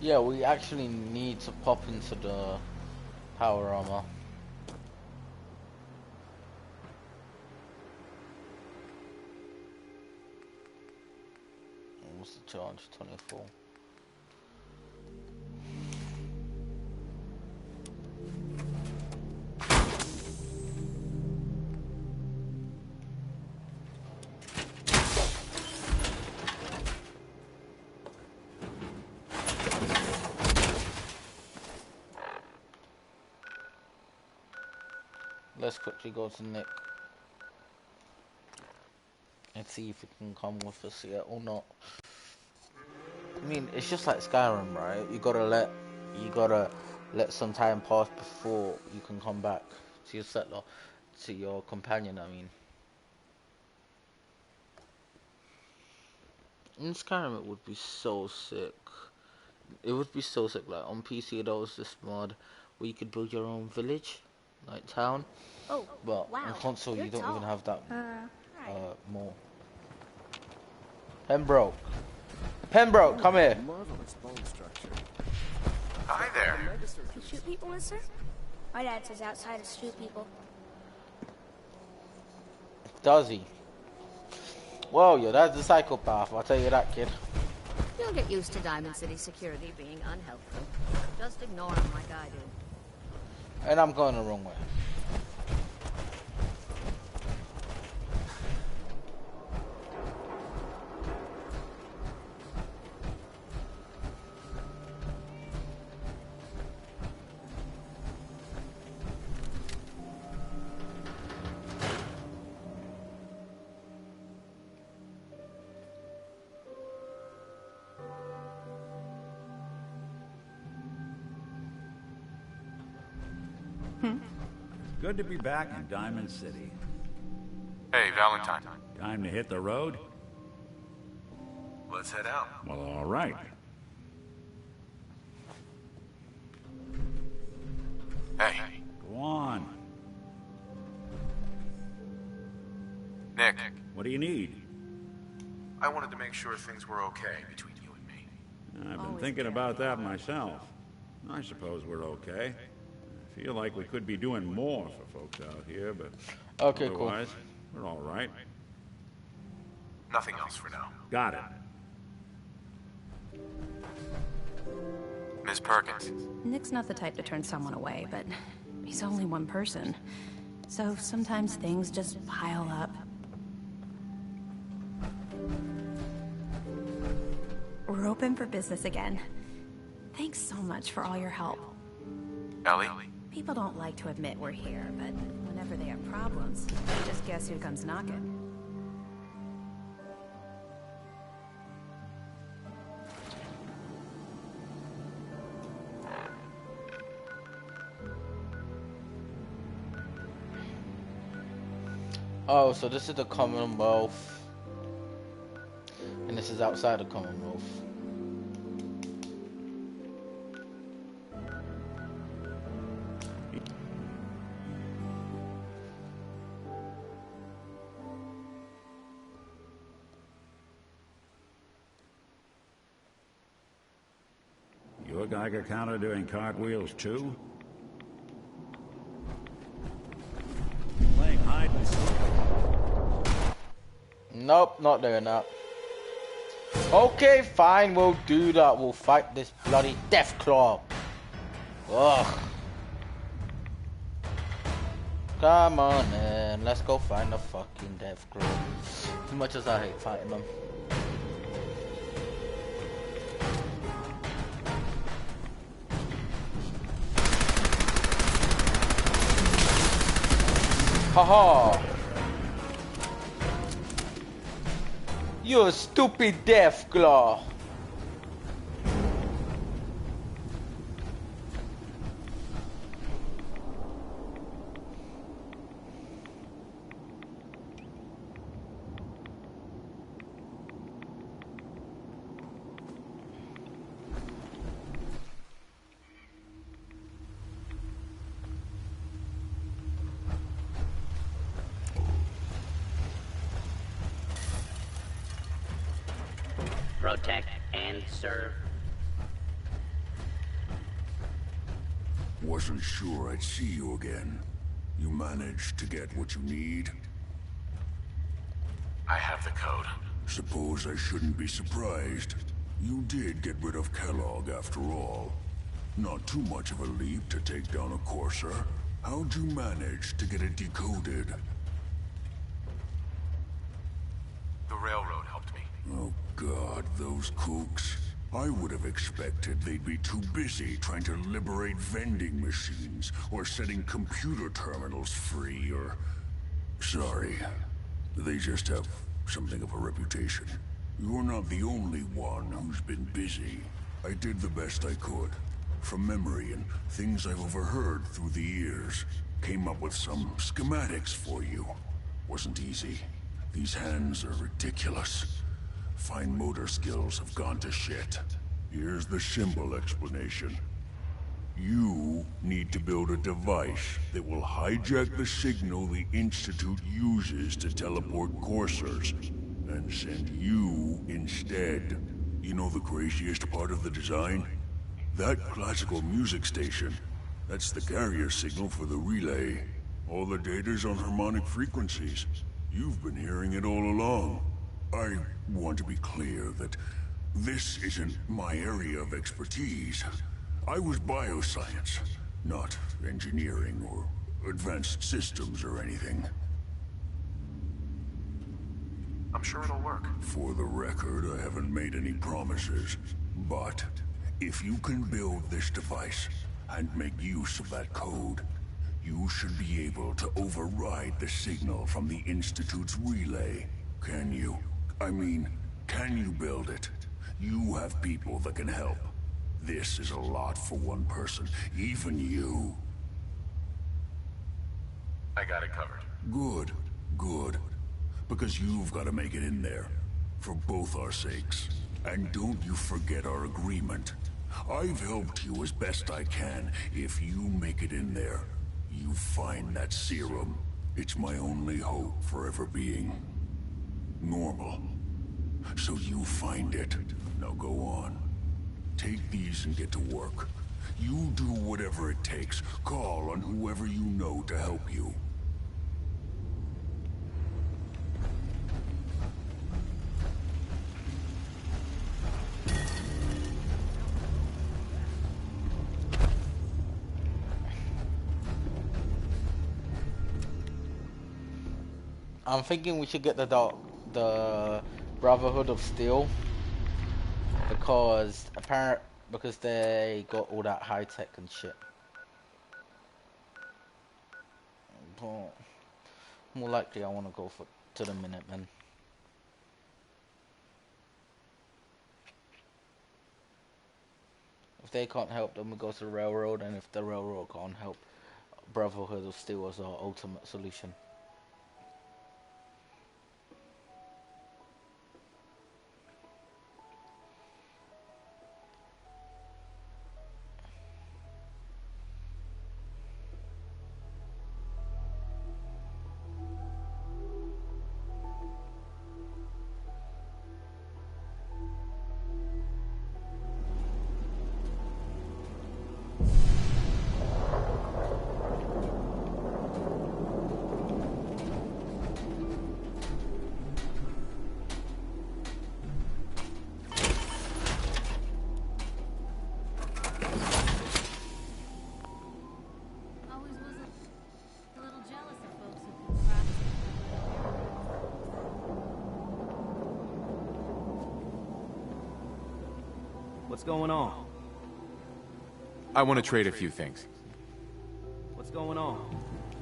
Yeah, we actually need to pop into the power armor. What's the charge? 24. Let's quickly go to Nick and see if he can come with us here or not. I mean, it's just like Skyrim, right? You gotta let some time pass before you can come back to your settler, to your companion. I mean, in Skyrim it would be so sick. It would be so sick. Like on PC, there was this mod where you could build your own village, like town. Oh, but wow. on console, You're you don't tall. even have that. Right. More. Pembroke, come here. Marvelous bone structure. Hi there. You shoot people, mister? My dad says outsiders shoot people. Does he? Well, your dad's a psychopath, I'll tell you that, kid. You'll get used to Diamond City security being unhelpful. Just ignore him like I do. And I'm going the wrong way. Good to be back in Diamond City. Hey, Valentine. Time to hit the road? Let's head out. Well, all right. Hey. Go on. Nick. What do you need? I wanted to make sure things were okay between you and me. I've been thinking about that myself. I suppose we're okay. I feel like we could be doing more for folks out here, but okay, otherwise, we're all right. Nothing else for now. Got it. Miss Perkins. Nick's not the type to turn someone away, but he's only one person. So sometimes things just pile up. We're open for business again. Thanks so much for all your help. Ellie? People don't like to admit we're here, but whenever they have problems, they just guess who comes knocking. Oh, so this is the Commonwealth. And this is outside the Commonwealth. Your Geiger counter doing cartwheels too? Playing hide and seek? Nope, not doing that. Okay, fine, we'll do that. We'll fight this bloody Deathclaw. Ugh. Come on then, let's go find the fucking Deathclaw. As much as I hate fighting them. Haha! You stupid Deathclaw! Protect and serve. Wasn't sure I'd see you again. You managed to get what you need? I have the code. Suppose I shouldn't be surprised. You did get rid of Kellogg after all. Not too much of a leap to take down a Courser. How'd you manage to get it decoded? The railroad helped me. Oh God, those kooks. I would have expected they'd be too busy trying to liberate vending machines, or setting computer terminals free, or... Sorry. They just have something of a reputation. You're not the only one who's been busy. I did the best I could. From memory and things I've overheard through the years. Came up with some schematics for you. Wasn't easy. These hands are ridiculous. Fine motor skills have gone to shit. Here's the symbol explanation. You need to build a device that will hijack the signal the Institute uses to teleport coursers, and send you instead. You know the craziest part of the design? That classical music station. That's the carrier signal for the relay. All the data's on harmonic frequencies. You've been hearing it all along. I want to be clear that this isn't my area of expertise. I was bioscience, not engineering or advanced systems or anything. I'm sure it'll work. For the record, I haven't made any promises. But if you can build this device and make use of that code, you should be able to override the signal from the Institute's relay. Can you? I mean, can you build it? You have people that can help. This is a lot for one person, even you. I got it covered. Good, good. Because you've got to make it in there. For both our sakes. And don't you forget our agreement. I've helped you as best I can. If you make it in there, you find that serum. It's my only hope for ever being normal. So you find it. Now go on. Take these and get to work. You do whatever it takes. Call on whoever you know to help you. I'm thinking we should get the Brotherhood of Steel because because they got all that high tech and shit. But more likely, I want to go to the Minutemen. If they can't help, then we go to the Railroad, and if the Railroad can't help, Brotherhood of Steel is our ultimate solution. What's going on? I want to trade a few things. What's going on?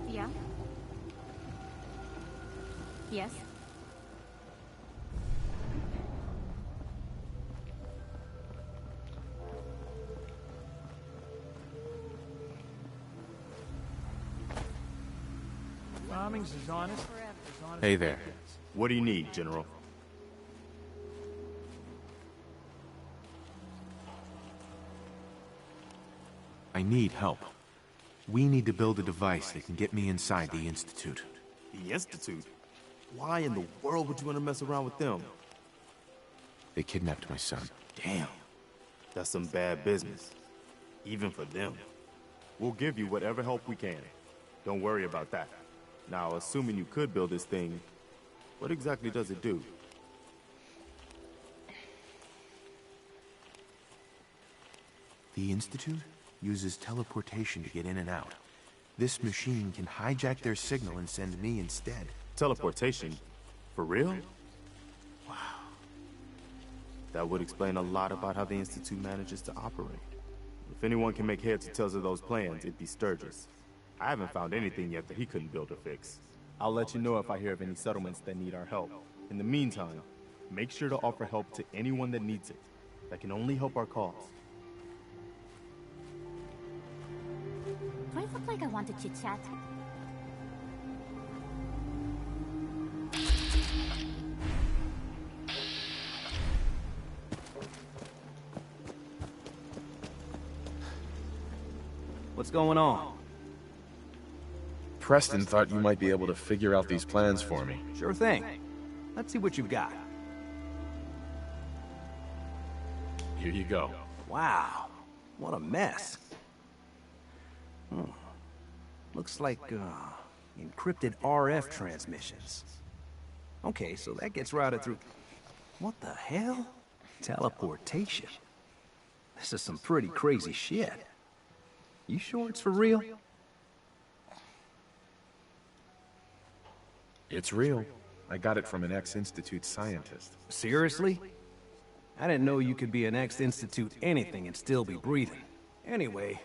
Yeah? Yes? Bombing's as honest. Hey there. What do you need, General? I need help. We need to build a device that can get me inside the Institute. The Institute? Why in the world would you want to mess around with them? They kidnapped my son. Damn. That's some bad business. Even for them. We'll give you whatever help we can. Don't worry about that. Now, assuming you could build this thing, what exactly does it do? The Institute uses teleportation to get in and out. This machine can hijack their signal and send me instead. Teleportation? For real? Wow. That would explain a lot about how the Institute manages to operate. If anyone can make heads or tails of those plans, it'd be Sturgis. I haven't found anything yet that he couldn't build or fix. I'll let you know if I hear of any settlements that need our help. In the meantime, make sure to offer help to anyone that needs it. That can only help our cause. Do I look like I want to chit-chat? What's going on? Preston thought you might be able to figure out these plans for me. Sure thing. Let's see what you've got. Here you go. Wow. What a mess. Looks like, encrypted RF transmissions. Okay, so that gets routed through... What the hell? Teleportation. This is some pretty crazy shit. You sure it's for real? It's real. I got it from an ex-Institute scientist. Seriously? I didn't know you could be an ex-Institute anything and still be breathing. Anyway,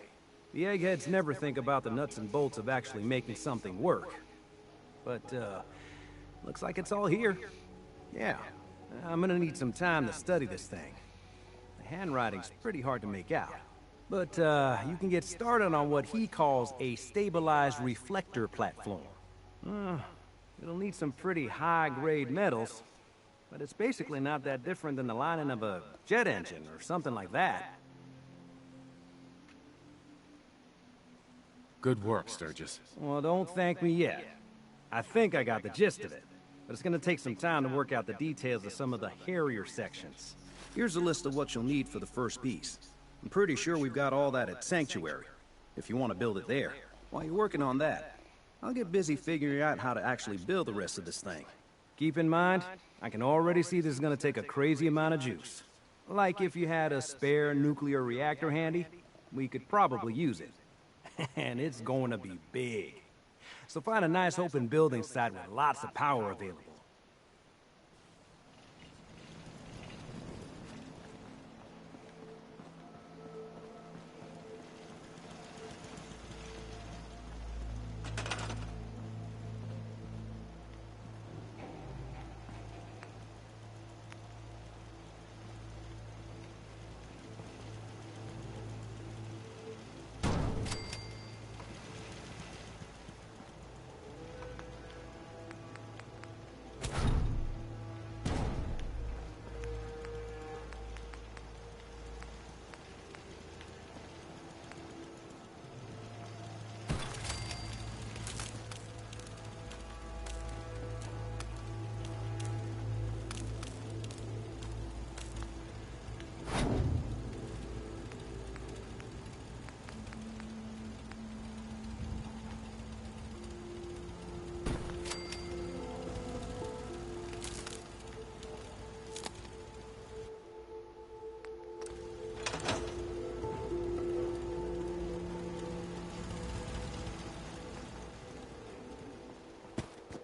the eggheads never think about the nuts and bolts of actually making something work. But, looks like it's all here. Yeah, I'm gonna need some time to study this thing. The handwriting's pretty hard to make out. But, you can get started on what he calls a stabilized reflector platform. It'll need some pretty high-grade metals, but it's basically not that different than the lining of a jet engine or something like that. Good work, Sturgis. Well, don't thank me yet. I think I got the gist of it, but it's gonna take some time to work out the details of some of the hairier sections. Here's a list of what you'll need for the first piece. I'm pretty sure we've got all that at Sanctuary, if you want to build it there. While you're working on that, I'll get busy figuring out how to actually build the rest of this thing. Keep in mind, I can already see this is gonna take a crazy amount of juice. Like if you had a spare nuclear reactor handy, we could probably use it. And it's going to be big. So find a nice open building site with lots of power available.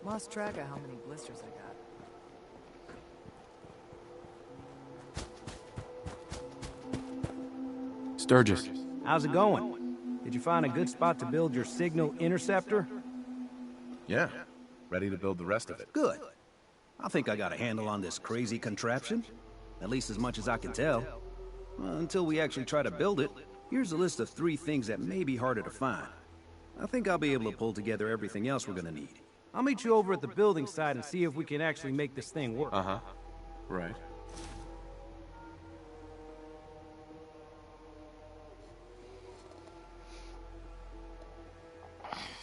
Lost track of how many blisters I got. Sturgis. How's it going? Did you find a good spot to build your signal interceptor? Yeah. Ready to build the rest of it. Good. I think I got a handle on this crazy contraption. At least as much as I can tell. Well, until we actually try to build it, here's a list of 3 things that may be harder to find. I think I'll be able to pull together everything else we're gonna need. I'll meet you over at the building site and see if we can actually make this thing work. Uh-huh. Right.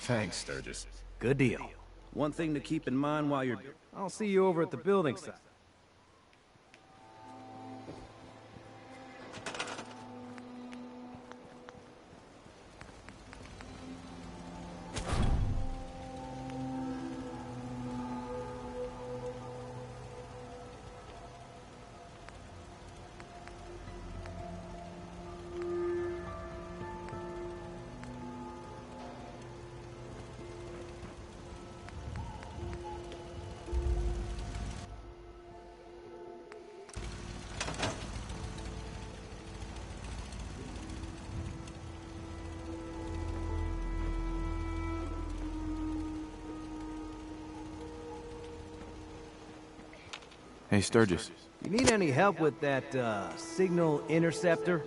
Thanks, Sturgis. Good deal. One thing to keep in mind while you're... I'll see you over at the building site. Hey, Sturgis. You need any help with that, signal interceptor?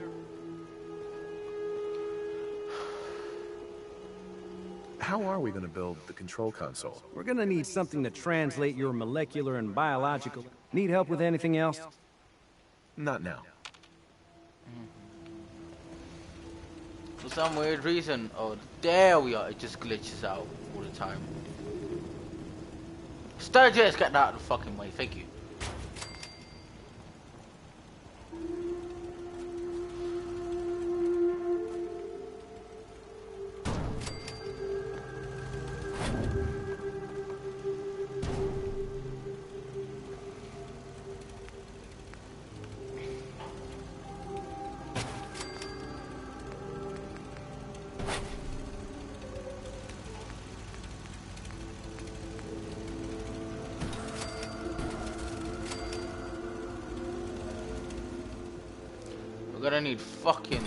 How are we gonna build the control console? We're gonna need something to translate your molecular and biological. Need help with anything else? Not now. For some weird reason, oh, there we are, it just glitches out all the time. Sturgis, get out of the fucking way, thank you. We're gonna need fucking...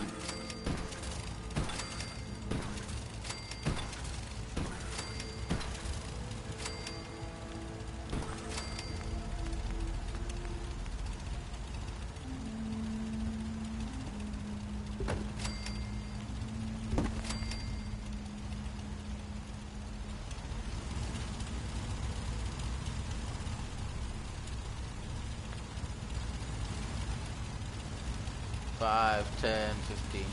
5, 10, 15.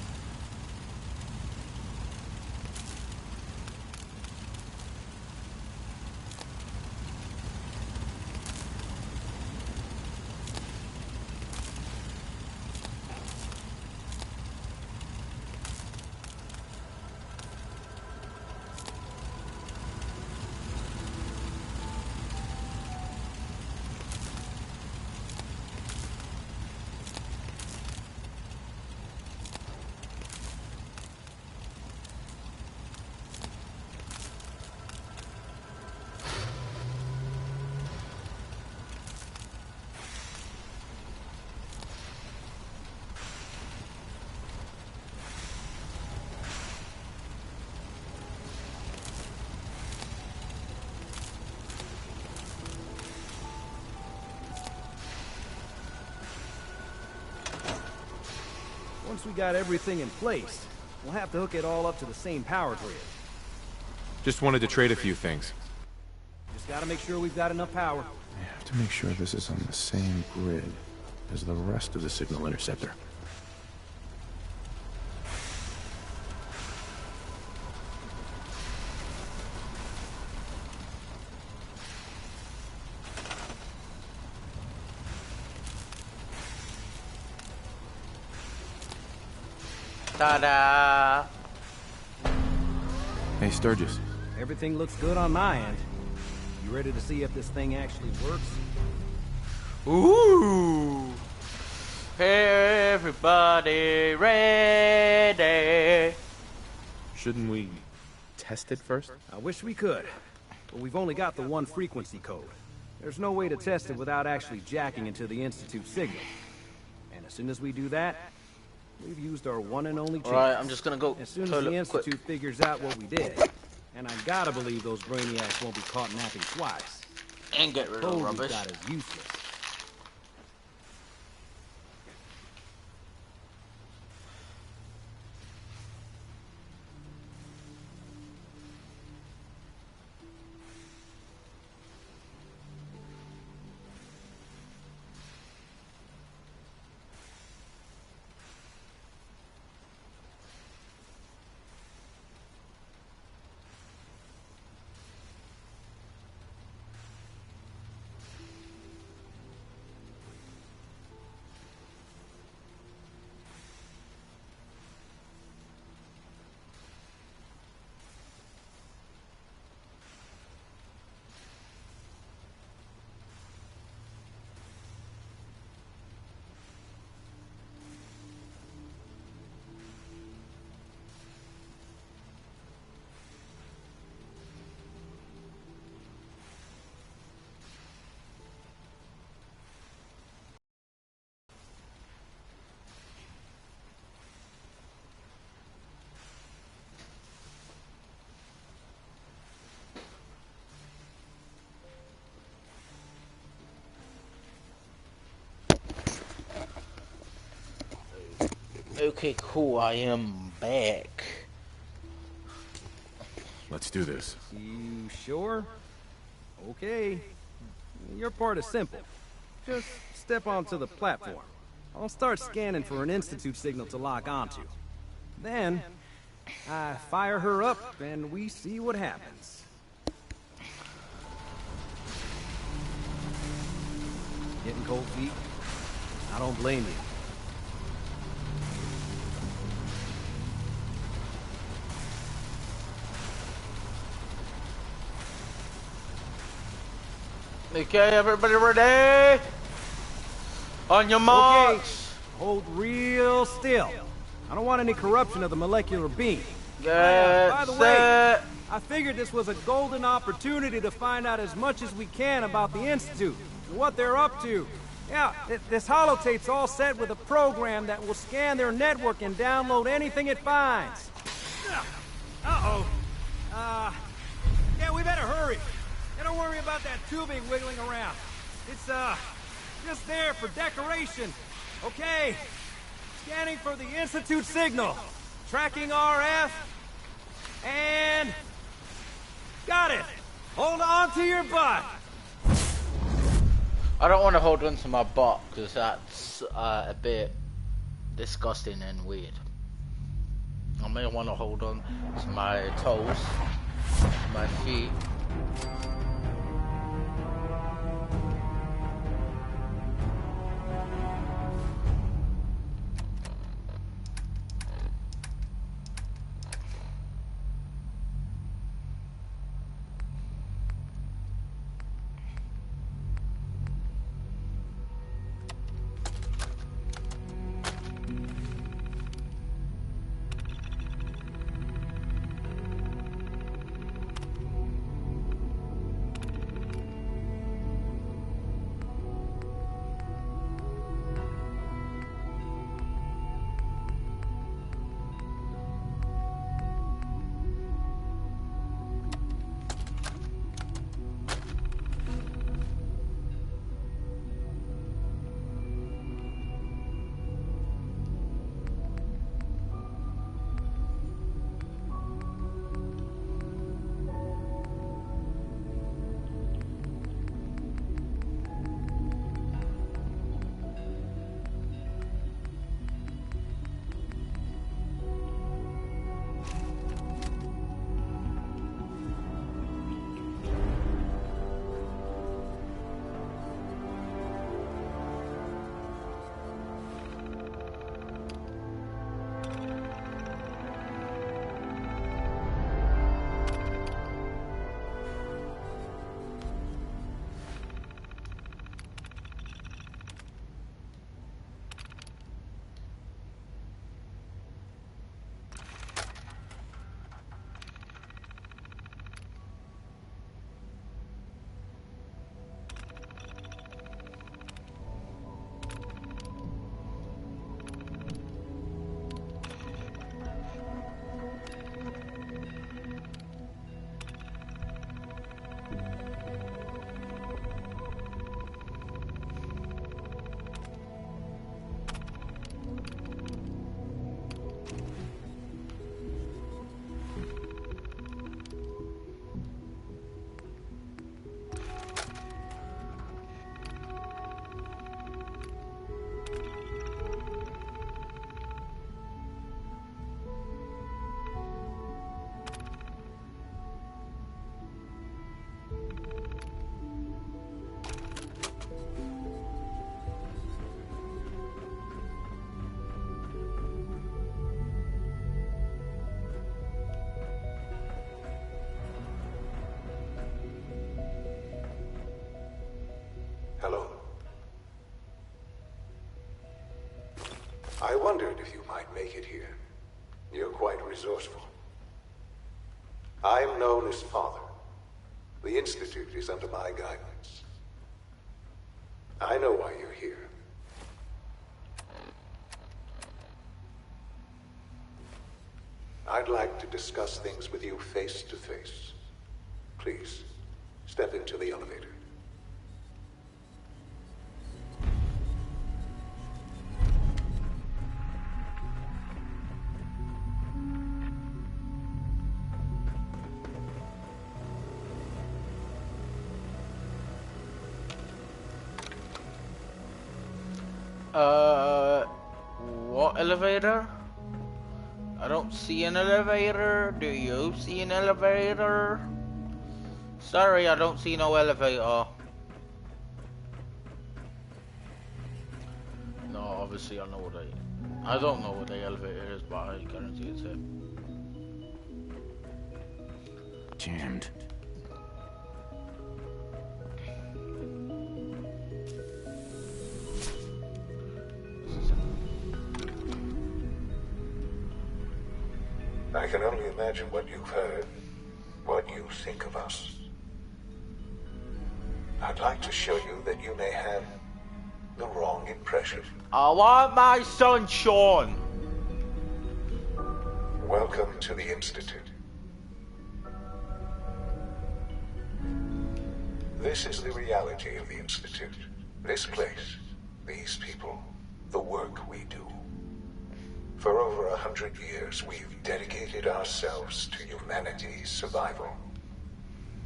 Once we got everything in place, we'll have to hook it all up to the same power grid. Just wanted to trade a few things. Just gotta make sure we've got enough power. I have to make sure this is on the same grid as the rest of the signal interceptor. Ta-da! Hey, Sturgis. Everything looks good on my end. You ready to see if this thing actually works? Ooh! Everybody ready? Shouldn't we test it first? I wish we could, but we've only got the one frequency code. There's no way to test it without actually jacking into the Institute signal. And as soon as we do that, we've used our one and only chance. Alright, I'm just gonna go as soon as the Institute figures out what we did, and I gotta believe those brainiacs won't be caught napping twice. And get rid of rubbish. That is useless. Okay, cool, I am back. Let's do this. You sure? Okay. Your part is simple. Just step onto the platform. I'll start scanning for an Institute signal to lock onto. Then, I fire her up and we see what happens. Getting cold feet? I don't blame you. Okay, everybody ready? On your marks. Okay. Hold real still. I don't want any corruption of the molecular beam. By the way, I figured this was a golden opportunity to find out as much as we can about the Institute and what they're up to. Yeah, this holotape's all set with a program that will scan their network and download anything it finds. Uh-oh. Yeah, we better hurry. And don't worry about that tubing wiggling around. It's, just there for decoration. Okay. Scanning for the Institute signal. Tracking RF. And... got it. Hold on to your butt. I don't want to hold on to my butt, because that's, a bit disgusting and weird. I may want to hold on to my toes, my feet. Hello. I wondered if you might make it here. You're quite resourceful. I'm known as Father. The Institute is under my guidance. I know why you're here. I'd like to discuss things with you face to face. Please, step into the elevator. What elevator? I don't see an elevator. Do you see an elevator? Sorry, I don't see no elevator. No, obviously I know what I don't know what the elevator is, but I guarantee it's it. Jammed. I can only imagine what you've heard, what you think of us. I'd like to show you that you may have the wrong impression. I want my son Sean. Welcome to the Institute. This is the reality of the Institute. This place, these people, the work we do. For over 100 years, we've dedicated ourselves to humanity's survival.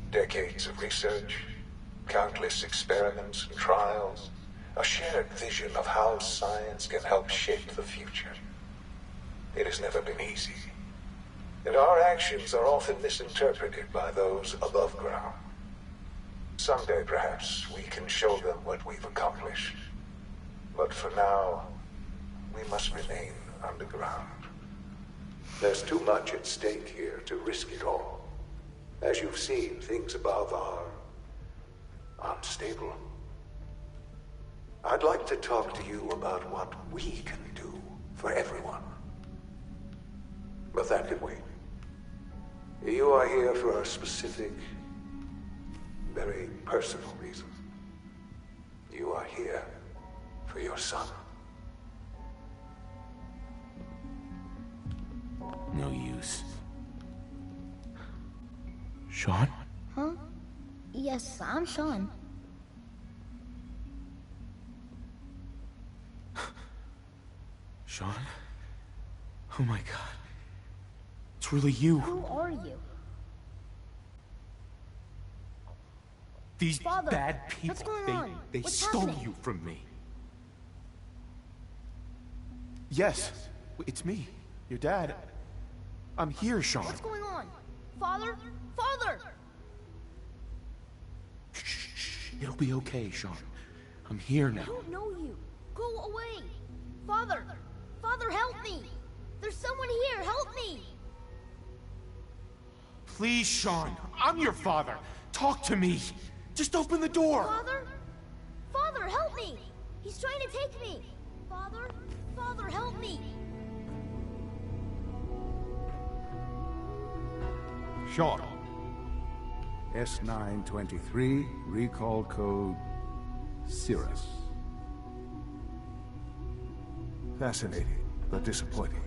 Decades of research, countless experiments and trials, a shared vision of how science can help shape the future. It has never been easy, and our actions are often misinterpreted by those above ground. Someday, perhaps, we can show them what we've accomplished. But for now, we must remain underground. There's too much at stake here to risk it all. As you've seen, things above are unstable. I'd like to talk to you about what we can do for everyone. But that can wait. You are here for a specific, very personal reason. You are here for your son. No use. Sean? Huh? Yes, I'm Sean. Sean? Oh my god. It's really you. Who are you? These Father, bad people, what's going on? they What's stole happening? you from me. Yes, it's me, your dad. I'm here, Sean. What's going on? Father? Father! Shh, it'll be okay, Sean. I'm here now. I don't know you. Go away. Father! Father, help me! There's someone here, help me! Please, Sean, I'm your father. Talk to me. Just open the door. Father? Father, help me! He's trying to take me! Father? Father, help me! Sean. S923, recall code Cirrus. Fascinating, but disappointing.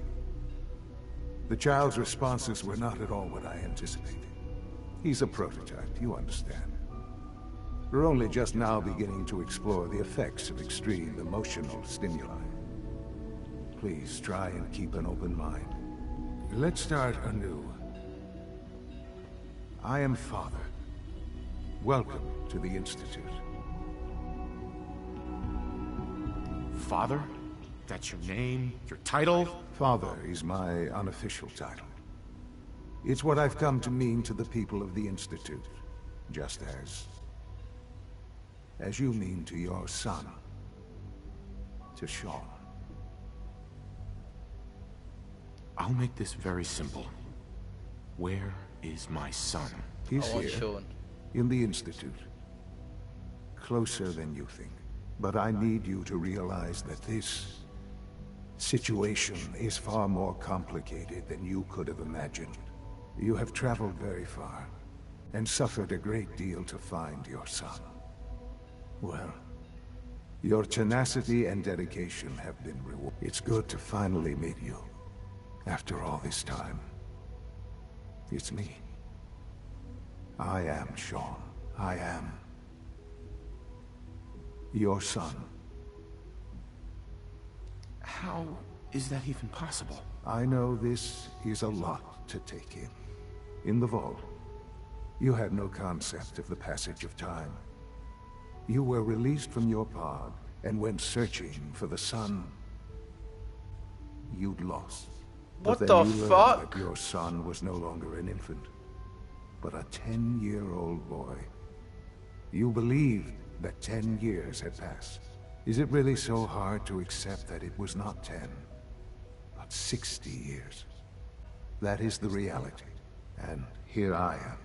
The child's responses were not at all what I anticipated. He's a prototype, you understand. We're only just now beginning to explore the effects of extreme emotional stimuli. Please try and keep an open mind. Let's start anew. I am Father. Welcome to the Institute. Father? That's your name? Your title? Father is my unofficial title. It's what I've come to mean to the people of the Institute, just as you mean to your son, to Sean. I'll make this very simple. Where is my son? He's here, in the Institute. Closer than you think. But I need you to realize that this situation is far more complicated than you could have imagined. You have traveled very far, and suffered a great deal to find your son. Well, your tenacity and dedication have been rewarded. It's good to finally meet you, after all this time. It's me. I am Sean. I am your son. How is that even possible? I know this is a lot to take in. In the vault, you had no concept of the passage of time. You were released from your pod and went searching for the son you'd lost. What But the then you learned fuck? that your son was no longer an infant, but a 10-year-old boy. You believed that 10 years had passed. Is it really so hard to accept that it was not 10, but 60 years? That is the reality. And here I am,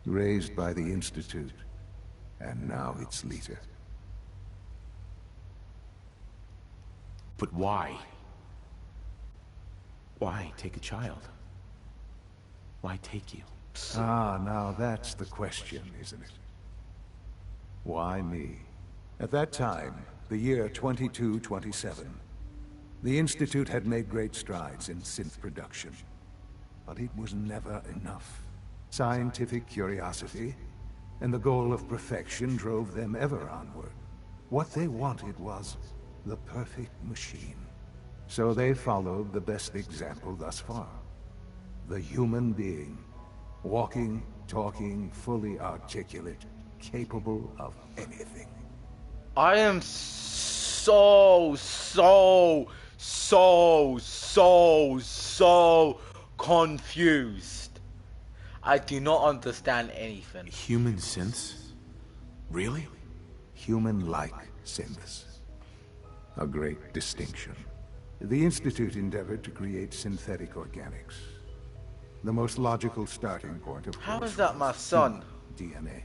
raised by the Institute, and now its leader. But why? Why take a child? Why take you? Ah, now that's the question, isn't it? Why me? At that time, the year 2227, the Institute had made great strides in synth production. But it was never enough. Scientific curiosity and the goal of perfection drove them ever onward. What they wanted was the perfect machine. So they followed the best example thus far. The human being. Walking, talking, fully articulate, capable of anything. I am so confused. I do not understand anything. Human synths? Really? Human-like synths. A great distinction. The Institute endeavored to create synthetic organics. The most logical starting point, of course. How is that my son? DNA.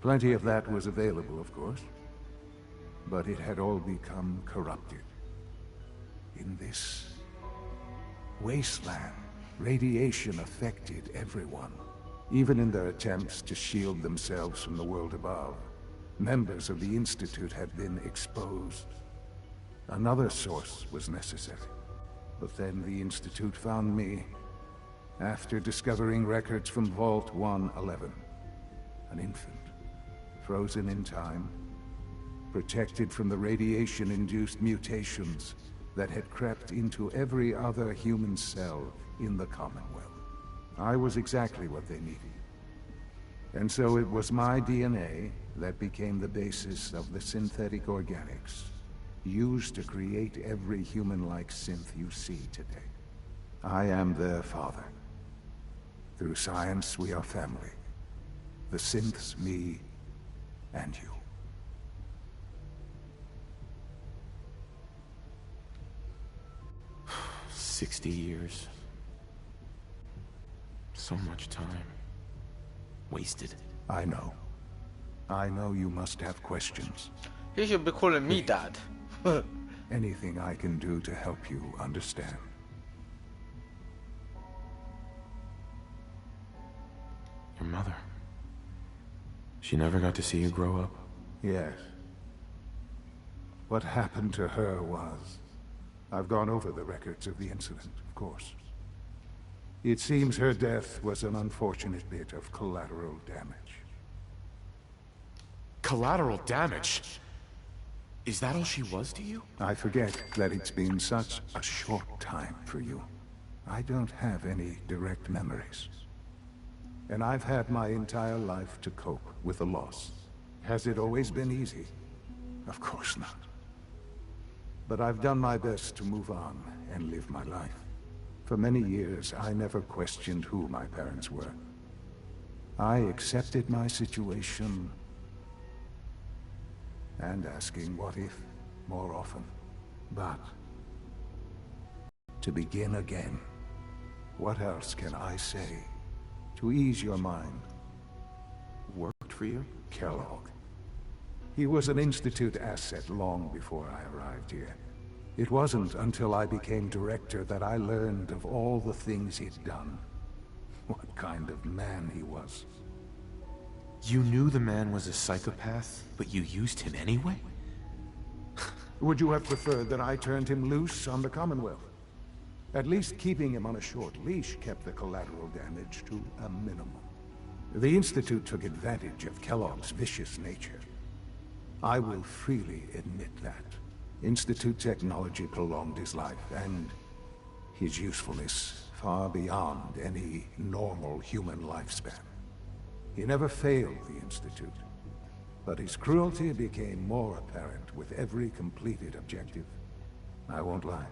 Plenty of that was available, of course. But it had all become corrupted. In this wasteland, radiation affected everyone. Even in their attempts to shield themselves from the world above, members of the Institute had been exposed. Another source was necessary. But then the Institute found me after discovering records from Vault 111. An infant, frozen in time, protected from the radiation-induced mutations that had crept into every other human cell in the Commonwealth. I was exactly what they needed. And so it was my DNA that became the basis of the synthetic organics, used to create every human-like synth you see today. I am their father. Through science, we are family. The synths, me, and you. 60 years. So much time. Wasted. I know. I know you must have questions. You should be calling me Dad. Anything I can do to help you understand. Your mother. She never got to see you grow up? Yes. What happened to her was... I've gone over the records of the incident, of course. It seems her death was an unfortunate bit of collateral damage. Collateral damage? Is that all she was to you? I forget that it's been such a short time for you. I don't have any direct memories. And I've had my entire life to cope with the loss. Has it always been easy? Of course not. But I've done my best to move on and live my life. For many years, I never questioned who my parents were. I accepted my situation and asking what if more often. But to begin again, what else can I say to ease your mind? Worked for you? Kellogg. He was an Institute asset long before I arrived here. It wasn't until I became director that I learned of all the things he'd done. What kind of man he was. You knew the man was a psychopath, but you used him anyway? Would you have preferred that I turned him loose on the Commonwealth? At least keeping him on a short leash kept the collateral damage to a minimum. The Institute took advantage of Kellogg's vicious nature. I will freely admit that. Institute technology prolonged his life, and his usefulness far beyond any normal human lifespan. He never failed the Institute, but his cruelty became more apparent with every completed objective. I won't lie.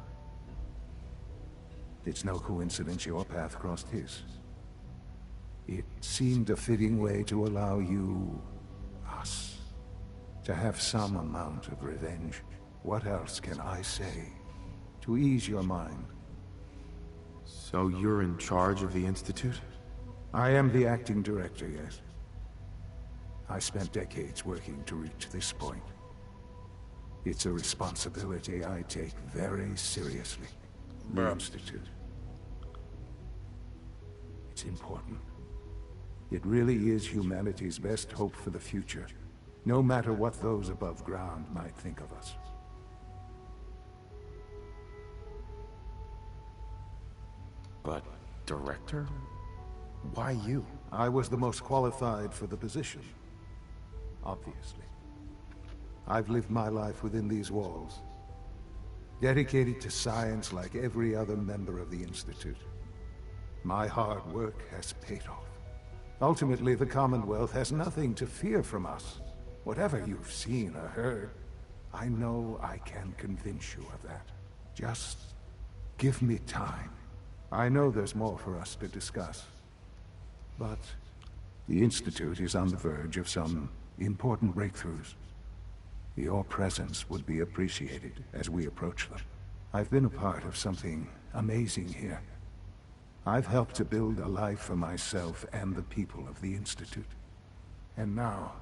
It's no coincidence your path crossed his. It seemed a fitting way to allow you, us, to have some amount of revenge. What else can I say to ease your mind? So you're in charge of the Institute? I am the acting director, yes. I spent decades working to reach this point. It's a responsibility I take very seriously. The Institute. It's important. It really is humanity's best hope for the future, no matter what those above ground might think of us. But, director? Why you? I was the most qualified for the position. Obviously. I've lived my life within these walls, dedicated to science like every other member of the Institute. My hard work has paid off. Ultimately, the Commonwealth has nothing to fear from us. Whatever you've seen or heard, I know I can convince you of that. Just give me time. I know there's more for us to discuss. But the Institute is on the verge of some important breakthroughs. Your presence would be appreciated as we approach them. I've been a part of something amazing here. I've helped to build a life for myself and the people of the Institute. And now,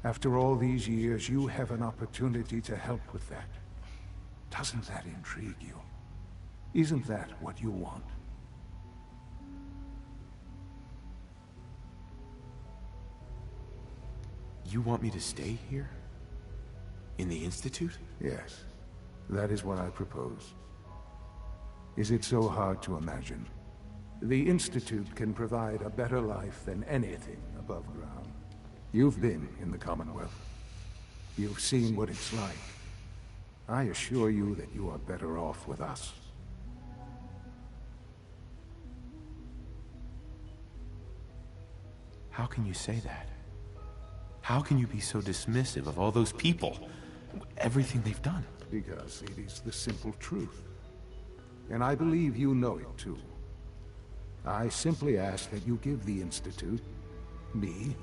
after all these years, you have an opportunity to help with that. Doesn't that intrigue you? Isn't that what you want? You want me to stay here? In the Institute? Yes. That is what I propose. Is it so hard to imagine? The Institute can provide a better life than anything above ground. You've been in the Commonwealth. You've seen what it's like. I assure you that you are better off with us. How can you say that? How can you be so dismissive of all those people? Everything they've done? Because it is the simple truth. And I believe you know it too. I simply ask that you give the Institute, me,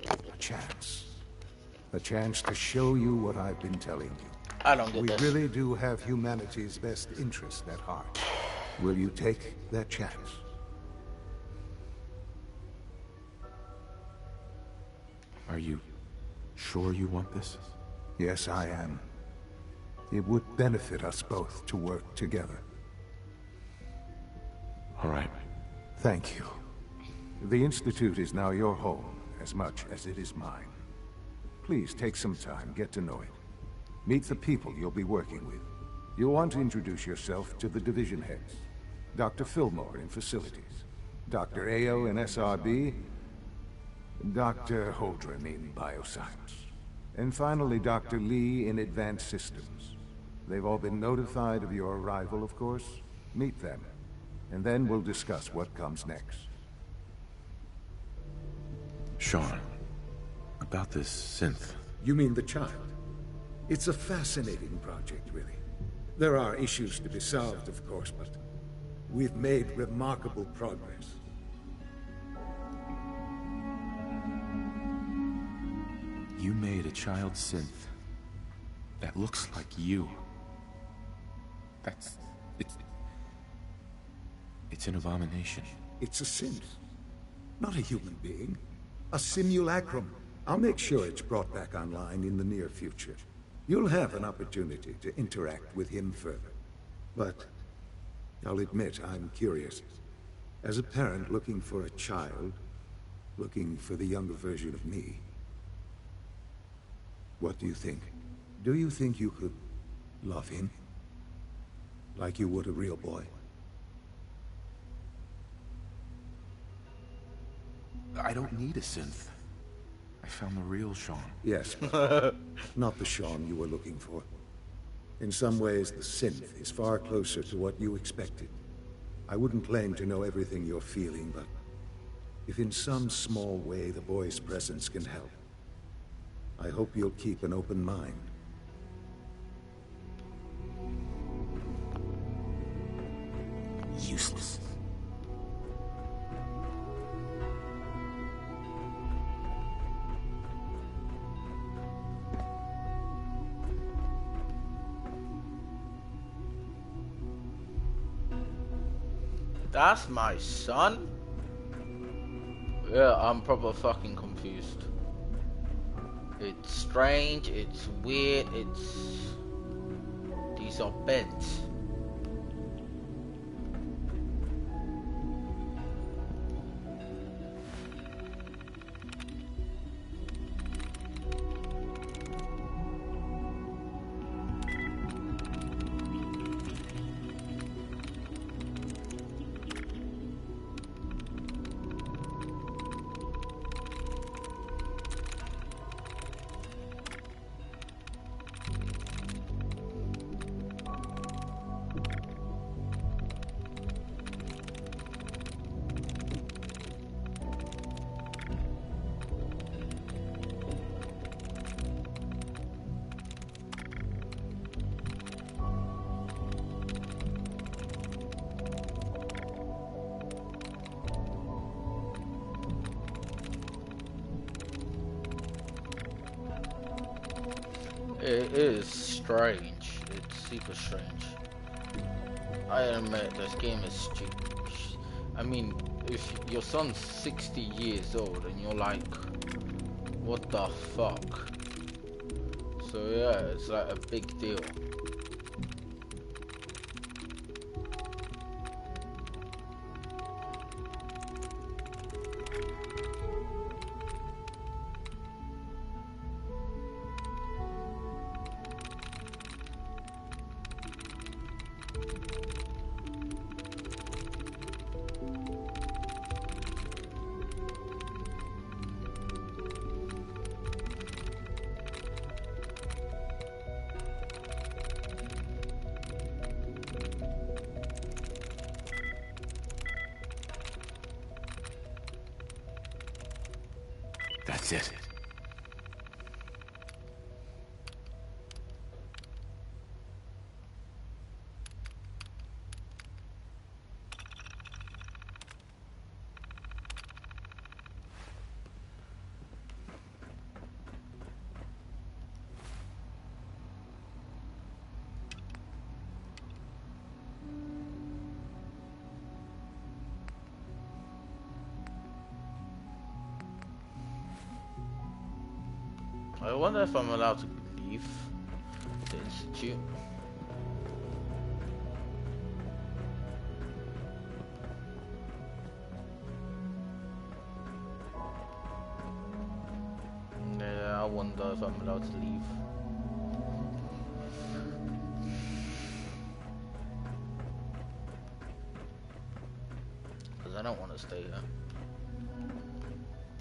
a chance. A chance to show you what I've been telling you. I don't get We this. really do have humanity's best interest at heart. Will you take that chance? Are you sure you want this? Yes, I am. It would benefit us both to work together. All right. Thank you. The Institute is now your home, as much as it is mine. Please take some time, get to know it. Meet the people you'll be working with. You'll want to introduce yourself to the division heads. Dr. Fillmore in Facilities, Dr. Ayo in SRB, Dr. Holdren in Bioscience, and finally Dr. Lee in Advanced Systems. They've all been notified of your arrival, of course. Meet them, and then we'll discuss what comes next. Sean, about this synth. You mean the child? It's a fascinating project, really. There are issues to be solved, of course, but we've made remarkable progress. You made a child synth that looks like you. It's an abomination. It's a synth, not a human being. A simulacrum. I'll make sure it's brought back online in the near future. You'll have an opportunity to interact with him further. But I'll admit I'm curious. As a parent looking for a child, looking for the younger version of me, what do you think? Do you think you could love him? Like you would a real boy? I don't need a synth. I found the real Sean. Yes, but not the Sean you were looking for. In some ways, the synth is far closer to what you expected. I wouldn't claim to know everything you're feeling, but if in some small way the boy's presence can help, I hope you'll keep an open mind. Useless. That's my son? Yeah, I'm proper fucking confused. It's strange, it's weird, these are beds. It is strange. It's super strange. I admit this game is stupid. I mean, if your son's 60 years old and you're like, what the fuck? So yeah, it's like a big deal. That's it. I wonder if I'm allowed to leave the institute. Yeah, I wonder if I'm allowed to leave. Because I don't want to stay here.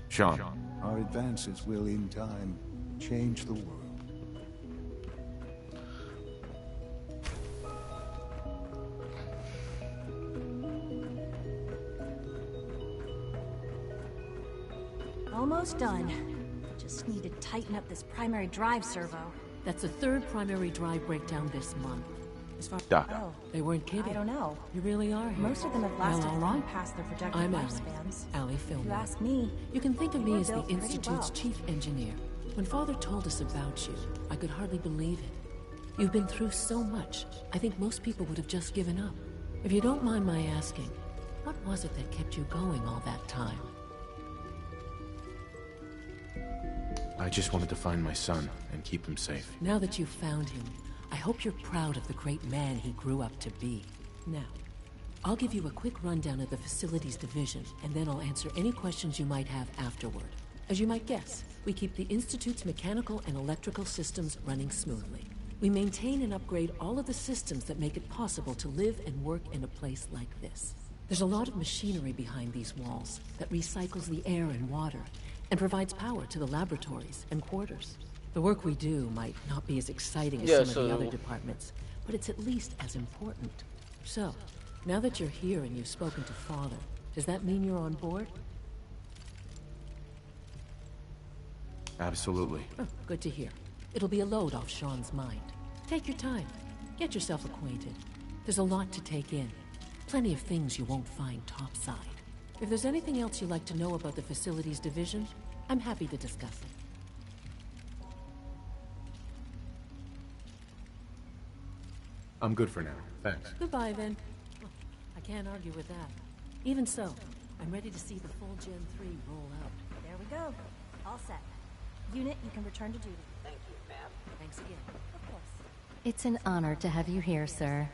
Sean. Our advances will, in time, change the world. Almost done. Just need to tighten up this primary drive servo. That's the third primary drive breakdown this month. As far Doc. Oh, they weren't kidding. I don't know. You really are here. Most of them have lasted Well, long past their projected I'm lifespans. Allie If you Fillmore. ask me, You can think of you me were as the built pretty Institute's well. chief engineer. When Father told us about you, I could hardly believe it. You've been through so much, I think most people would have just given up. If you don't mind my asking, what was it that kept you going all that time? I just wanted to find my son and keep him safe. Now that you've found him, I hope you're proud of the great man he grew up to be. Now, I'll give you a quick rundown of the Facilities Division, and then I'll answer any questions you might have afterward. As you might guess, we keep the Institute's mechanical and electrical systems running smoothly. We maintain and upgrade all of the systems that make it possible to live and work in a place like this. There's a lot of machinery behind these walls that recycles the air and water and provides power to the laboratories and quarters. The work we do might not be as exciting as some of the other departments, but it's at least as important. So, now that you're here and you've spoken to Father, does that mean you're on board? Absolutely. Oh, good to hear. It'll be a load off Sean's mind. Take your time. Get yourself acquainted. There's a lot to take in. Plenty of things you won't find topside. If there's anything else you'd like to know about the Facilities Division, I'm happy to discuss it. I'm good for now. Thanks. Goodbye, then. Oh, I can't argue with that. Even so, I'm ready to see the full Gen 3 roll out. There we go. All set. Unit, you can return to duty. Thank you, ma'am. Thanks again. Of course. It's an honor to have you here, sir.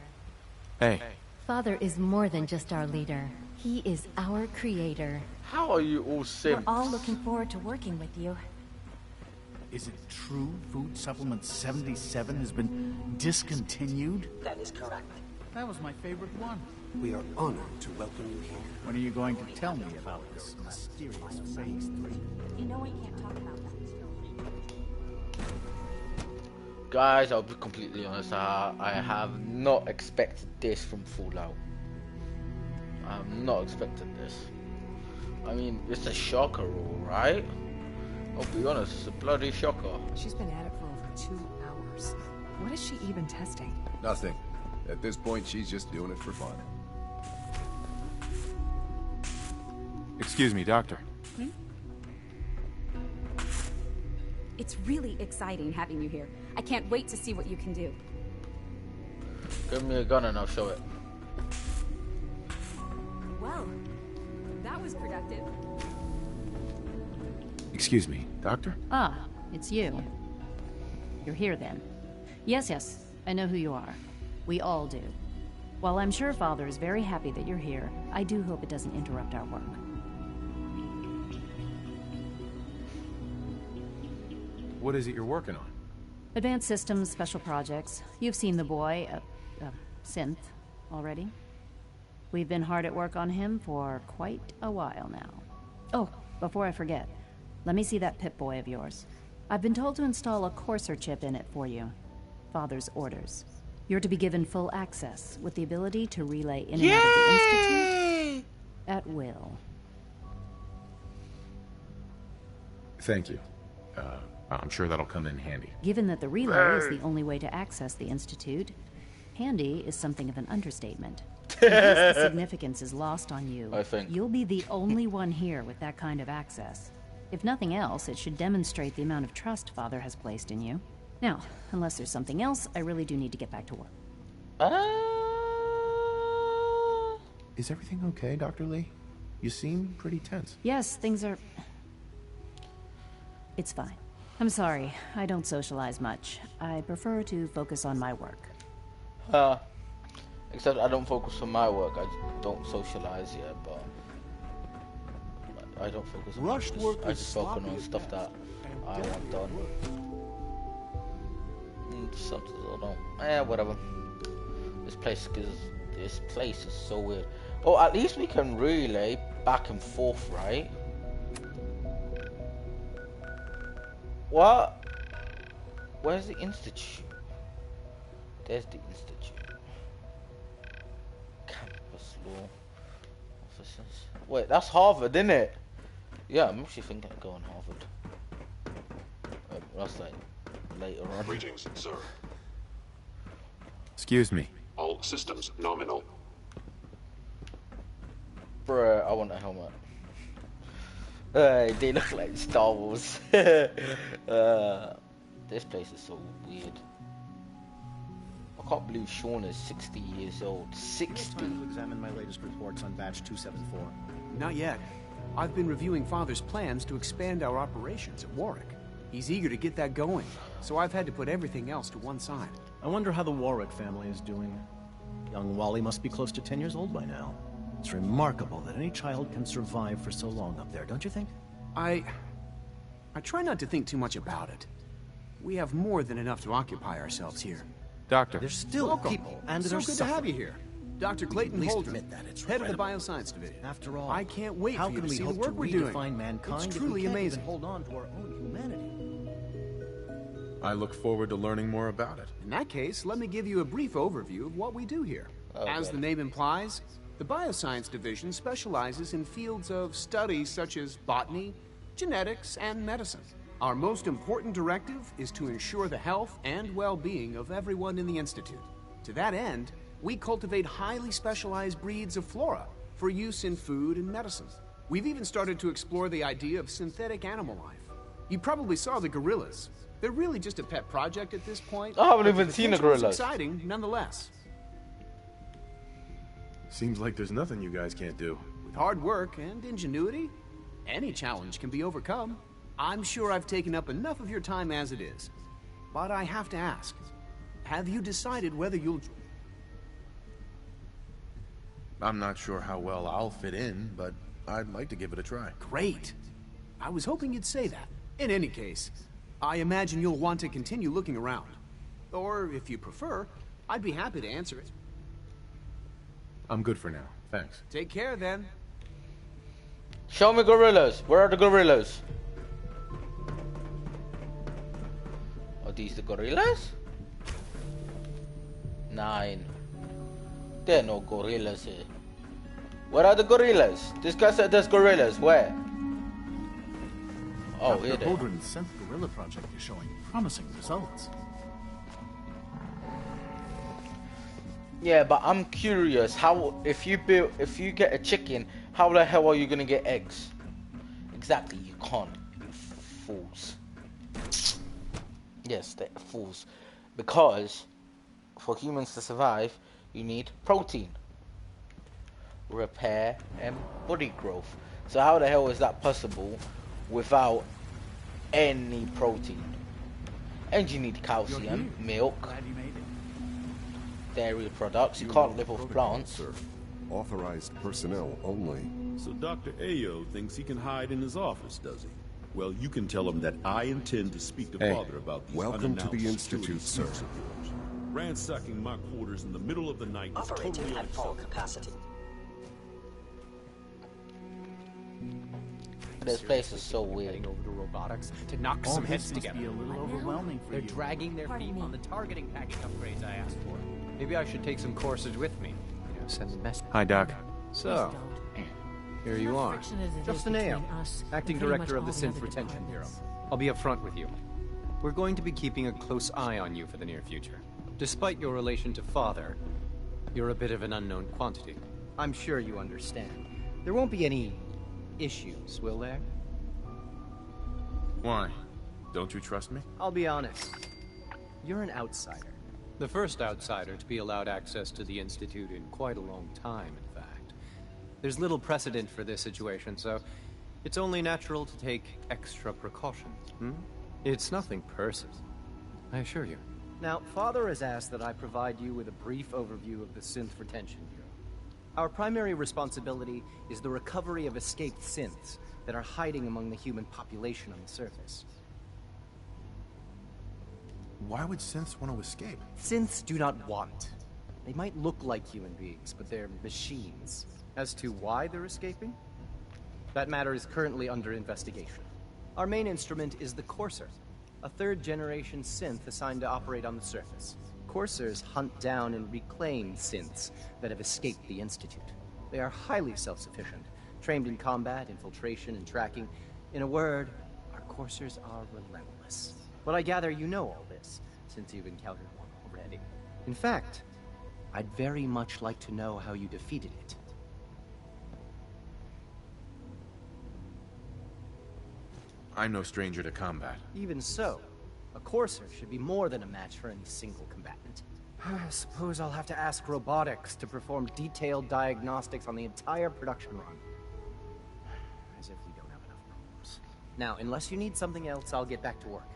Hey. Father is more than just our leader. He is our creator. How are you all simps? We're all looking forward to working with you. Is it true Food Supplement 77 has been discontinued? That is correct. That was my favorite one. We are honored to welcome you here. When are you going to tell me about this mysterious Phase 3? You know we can't talk about that. Guys, I'll be completely honest, I have not expected this from Fallout. I have not expected this. I mean, it's a shocker, alright? I'll be honest, it's a bloody shocker. She's been at it for over 2 hours. What is she even testing? Nothing. At this point, she's just doing it for fun. Excuse me, Doctor. It's really exciting having you here. I can't wait to see what you can do. Give me a gun and I'll show it. Well, that was productive. Excuse me, Doctor? Ah, it's you. You're here then. Yes, I know who you are. We all do. While I'm sure Father is very happy that you're here, I do hope it doesn't interrupt our work. What is it you're working on? Advanced systems, special projects. You've seen the boy, Synth, already. We've been hard at work on him for quite a while now. Oh, before I forget, let me see that Pip-Boy of yours. I've been told to install a Courser chip in it for you. Father's orders. You're to be given full access, with the ability to relay in and out of the Institute at will. Thank you. I'm sure that'll come in handy. Given that the relay is the only way to access the Institute, handy is something of an understatement. In case the significance is lost on you, I think. You'll be the only one here with that kind of access. If nothing else, it should demonstrate the amount of trust Father has placed in you. Now, unless there's something else, I really do need to get back to work. Is everything okay, Dr. Lee? You seem pretty tense. Yes, things are... It's fine. I'm sorry, I don't socialize much. I prefer to focus on my work. Except I don't focus on my work. I don't socialize yet, but I don't focus on Rushed my work. I just focus on stuff that I want done. Sometimes I don't. Whatever. This place is so weird. Oh, at least we can relay back and forth, right? What? Where's the Institute? There's the Institute. Campus law officers. Wait, that's Harvard, isn't it? Yeah, I'm actually thinking of going Harvard. That's like later on. Greetings, sir. Excuse me. All systems nominal. Bruh, I want a helmet. They look like Star Wars. This place is so weird. I can't believe Sean is 60 years old. 60. Time to examine my latest reports on batch 274. Not yet. I've been reviewing Father's plans to expand our operations at Warwick. He's eager to get that going, so I've had to put everything else to one side. I wonder how the Warwick family is doing. Young Wally must be close to 10 years old by now. It's remarkable that any child can survive for so long up there, don't you think? I try not to think too much about it. We have more than enough to occupy ourselves here. Doctor. There's still Welcome. people, and so they're good suffering. to have you here. Dr. Clayton At least Holder, admit that, it's head of the incredible. Bioscience Division. After all, I can't wait how for you can to we see hope the work to we're doing. redefine mankind It's if truly we can't amazing. even hold on to our own humanity? I look forward to learning more about it. In that case, let me give you a brief overview of what we do here. As the name implies, the Bioscience Division specializes in fields of study such as botany, genetics, and medicine. Our most important directive is to ensure the health and well-being of everyone in the Institute. To that end, we cultivate highly specialized breeds of flora for use in food and medicine. We've even started to explore the idea of synthetic animal life. You probably saw the gorillas. They're really just a pet project at this point. I haven't but even the seen the potential is gorillas. Exciting, nonetheless. Seems like there's nothing you guys can't do. With hard work and ingenuity, any challenge can be overcome. I'm sure I've taken up enough of your time as it is. But I have to ask, have you decided whether you'll... I'm not sure how well I'll fit in, but I'd like to give it a try. Great. I was hoping you'd say that. In any case, I imagine you'll want to continue looking around. Or, if you prefer, I'd be happy to answer it. I'm good for now. Thanks. Take care, then. Show me gorillas. Where are the gorillas? Are these the gorillas? 9. There are no gorillas here. Where are the gorillas? This guy said there's gorillas. Where? Oh, here Dr. they are. Holdren's Synth Gorilla project is showing promising results. Yeah, but I'm curious. How if you get a chicken, how the hell are you gonna get eggs? Exactly, you can't. You fools. Yes, they're fools. Because for humans to survive, you need protein, repair, and body growth. So how the hell is that possible without any protein? And you need calcium, milk, dairy products. You can't live off plants. Sir. Authorized personnel only. So Dr. Ayo thinks he can hide in his office, does he? Well, you can tell him that I intend to speak to Father about these welcome to the unannounced Institute, sir. security suits of yours. Ransacking my quarters in the middle of the night is totally at full unacceptable. capacity. This place is so weird. Over to robotics to knock All some this heads must together. be a little overwhelming for They're you. dragging their feet on the targeting package upgrades I asked for. Maybe I should take some courses with me. You know, send the message. Hi, Doc. So, here you are. Justin Ayo, acting director of the Synth Retention Bureau. I'll be upfront with you. We're going to be keeping a close eye on you for the near future. Despite your relation to Father, you're a bit of an unknown quantity. I'm sure you understand. There won't be any issues, will there? Why? Don't you trust me? I'll be honest. You're an outsider. The first outsider to be allowed access to the Institute in quite a long time, in fact. There's little precedent for this situation, so it's only natural to take extra precautions. It's nothing personal, I assure you. Now, Father has asked that I provide you with a brief overview of the Synth Retention Bureau. Our primary responsibility is the recovery of escaped synths that are hiding among the human population on the surface. Why would synths want to escape? Synths do not want. They might look like human beings, but they're machines. As to why they're escaping? That matter is currently under investigation. Our main instrument is the Courser, a third-generation synth assigned to operate on the surface. Coursers hunt down and reclaim synths that have escaped the Institute. They are highly self-sufficient, trained in combat, infiltration, and tracking. In a word, our Coursers are relentless. But I gather you know all this, since you've encountered one already. In fact, I'd very much like to know how you defeated it. I'm no stranger to combat. Even so, a Courser should be more than a match for any single combatant. I suppose I'll have to ask robotics to perform detailed diagnostics on the entire production run. As if we don't have enough problems. Now, unless you need something else, I'll get back to work.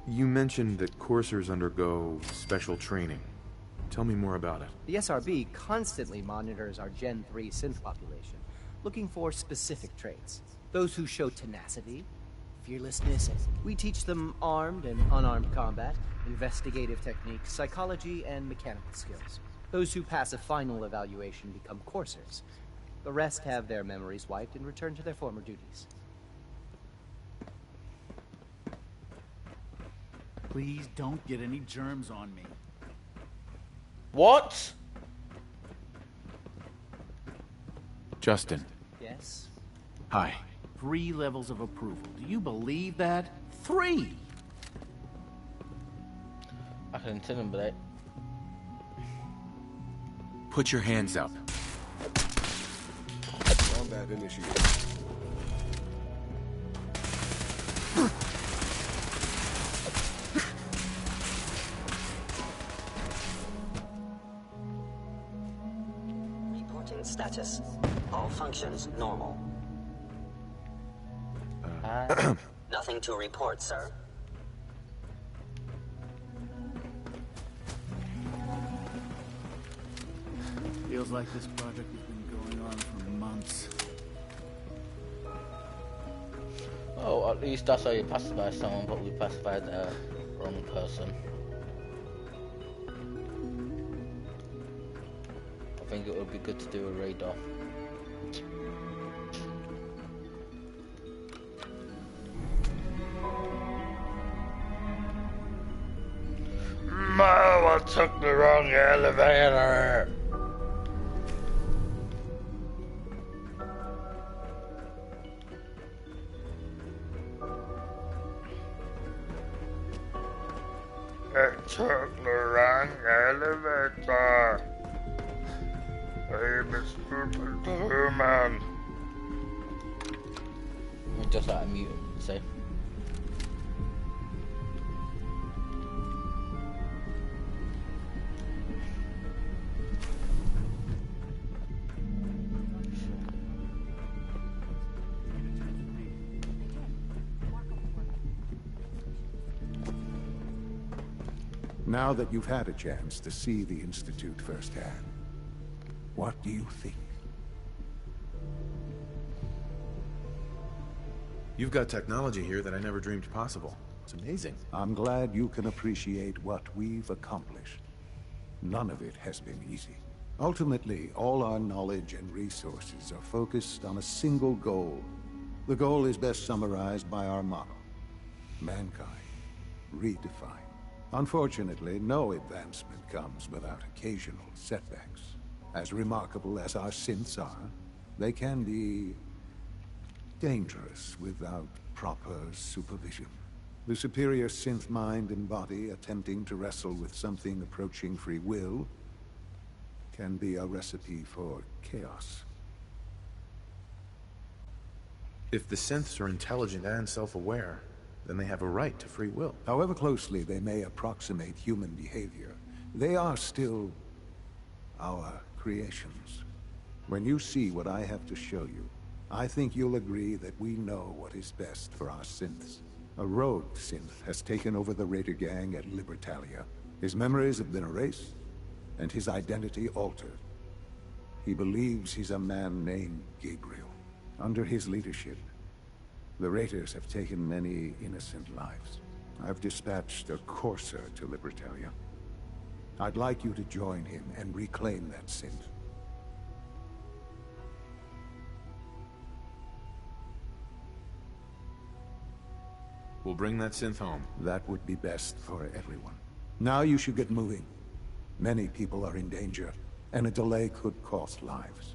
You mentioned that coursers undergo special training. Tell me more about it. The SRB constantly monitors our Gen 3 synth population, looking for specific traits. Those who show tenacity, fearlessness. We teach them armed and unarmed combat, investigative techniques, psychology, and mechanical skills. Those who pass a final evaluation become coursers. The rest have their memories wiped and return to their former duties. Please don't get any germs on me. What? Justin. Yes? Hi. 3 levels of approval. Do you believe that? 3! I can intimidate. Put your hands up. Combat initiated. Reporting status. All functions normal. Nothing to report, sir. Feels like this project has been going on for months. Oh, at least that's how you pacify someone, but we pacified the wrong person. I think it would be good to do a radar. No, I took the wrong elevator. It took the wrong elevator. I missed the man. Just like a mutant, say. Now that you've had a chance to see the Institute firsthand, what do you think? You've got technology here that I never dreamed possible. It's amazing. I'm glad you can appreciate what we've accomplished. None of it has been easy. Ultimately, all our knowledge and resources are focused on a single goal. The goal is best summarized by our motto: mankind, redefined. Unfortunately, no advancement comes without occasional setbacks. As remarkable as our synths are, they can be dangerous without proper supervision. The superior synth mind and body attempting to wrestle with something approaching free will can be a recipe for chaos. If the synths are intelligent and self-aware, then they have a right to free will. However closely they may approximate human behavior, they are still our creations. When you see what I have to show you, I think you'll agree that we know what is best for our synths. A rogue synth has taken over the Raider gang at Libertalia. His memories have been erased, and his identity altered. He believes he's a man named Gabriel. Under his leadership, the Raiders have taken many innocent lives. I've dispatched a courser to Libertalia. I'd like you to join him and reclaim that synth. We'll bring that synth home. That would be best for everyone. Now you should get moving. Many people are in danger, and a delay could cost lives.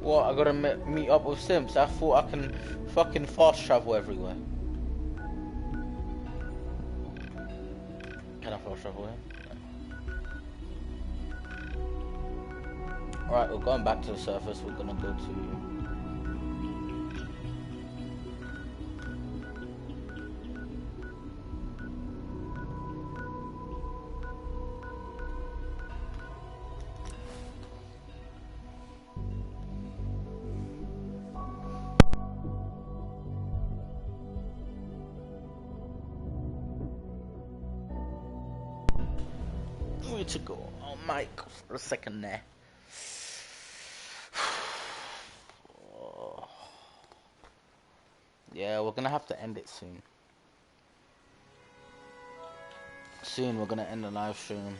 What, I gotta meet up with Simps? I thought I can fucking fast travel everywhere. Can I fast travel here? No. Alright, we're going back to the surface. We're gonna go to... to go on mic for a second there. Yeah, we're gonna have to end it soon. Soon we're gonna end the live stream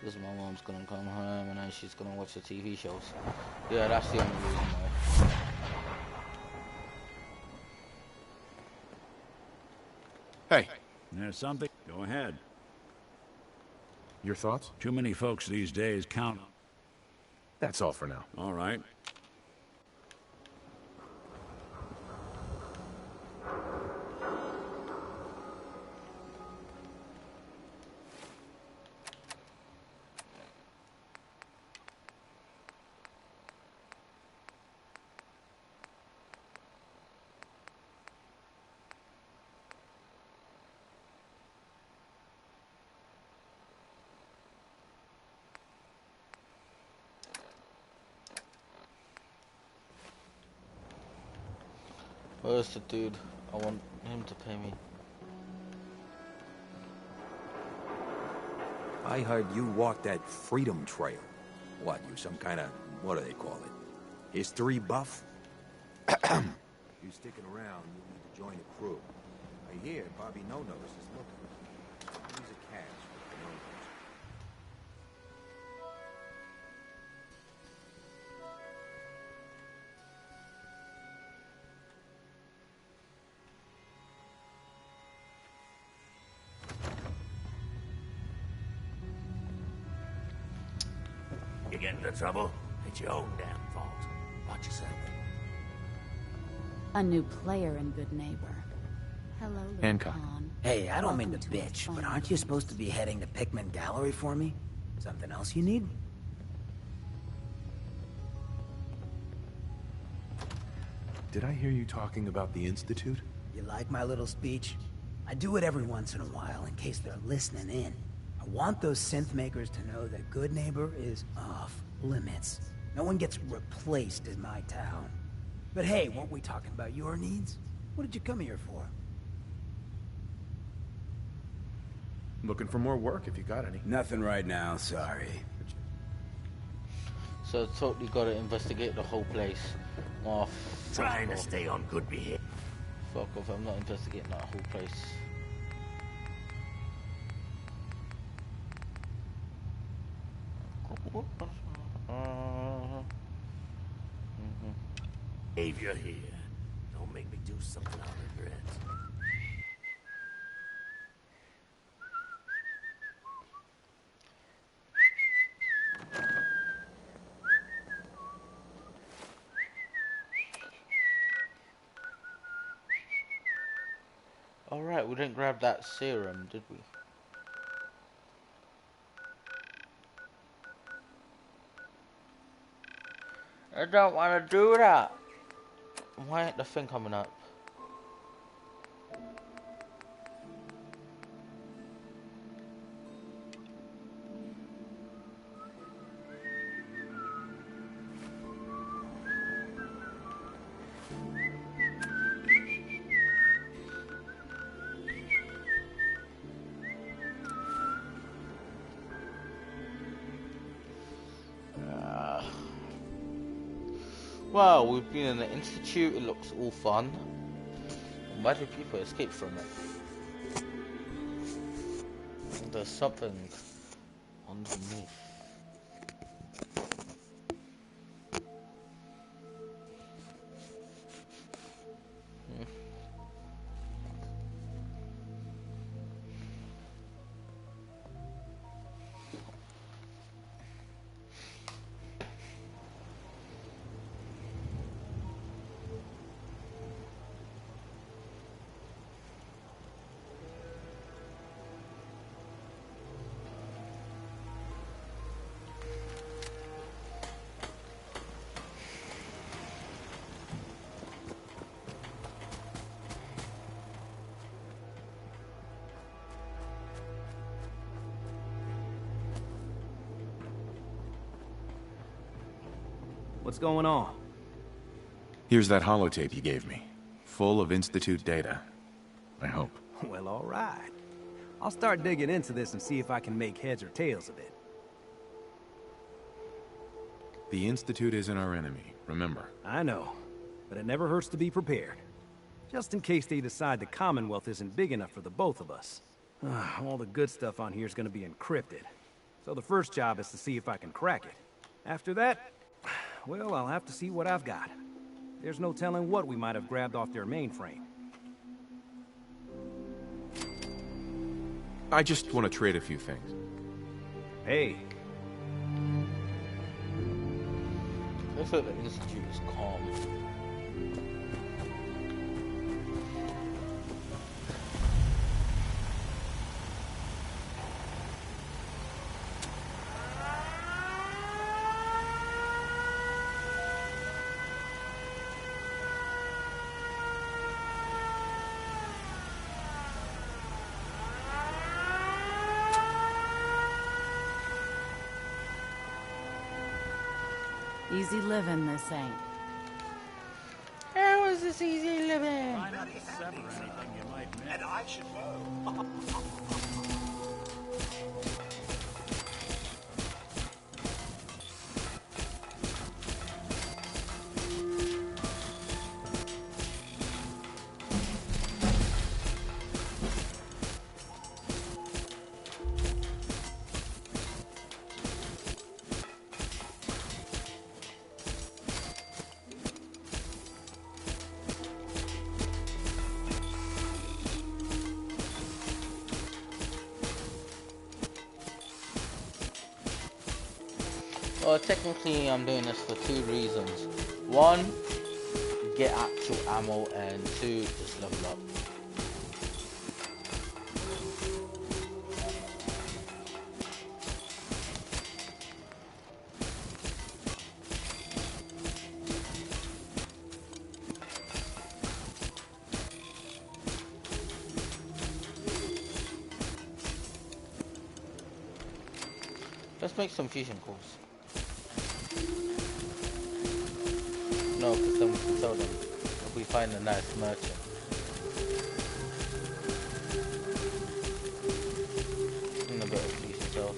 because my mom's gonna come home and then she's gonna watch the TV shows. Yeah, that's the only reason why. Hey, there's something. Go ahead. Your thoughts? Too many folks these days count. That's all for now. All right. Where's the dude? I want him to pay me. I heard you walked that Freedom Trail. What, you some kind of, what do they call it? History buff? You sticking around, you need to join the crew. I hear Bobby No-Nose is looking. He's a catch with the No-Nose. You get into trouble, it's your own damn fault. Watch yourself. A new player and good neighbor. Hello, Hancock. Hey, I don't mean to bitch, but aren't you supposed to be heading to Pickman Gallery for me? Something else you need? Did I hear you talking about the Institute? You like my little speech? I do it every once in a while in case they're listening in. I want those synth makers to know that Good Neighbor is off limits. No one gets replaced in my town. But hey, weren't we talking about your needs? What did you come here for? Looking for more work if you got any. Nothing right now, sorry. So totally gotta investigate the whole place. Oh, Trying to stay on good behavior. Fuck off, I'm not investigating that whole place. Behavior here. Don't make me do something I'll regret. Alright, we didn't grab that serum, did we? I don't want to do that. Why ain't the thing coming up? Well, we've been in the Institute, it looks all fun. Why do people escape from it? There's something underneath. What's going on? Here's that holotape you gave me. Full of Institute data. I hope. Well, all right. I'll start digging into this and see if I can make heads or tails of it. The Institute isn't our enemy, remember. I know, but it never hurts to be prepared. Just in case they decide the Commonwealth isn't big enough for the both of us. All the good stuff on here is going to be encrypted. So the first job is to see if I can crack it. After that, well, I'll have to see what I've got. There's no telling what we might have grabbed off their mainframe. I just want to trade a few things. Hey. I thought the Institute was calm. Easy living, this ain't. How is this easy living? And I should know. Well, technically I'm doing this for two reasons. One, get actual ammo, and two, just level up. Let's make some fusion calls. No, because then we can tell them if we find a nice merchant. And a bit of fusion cells.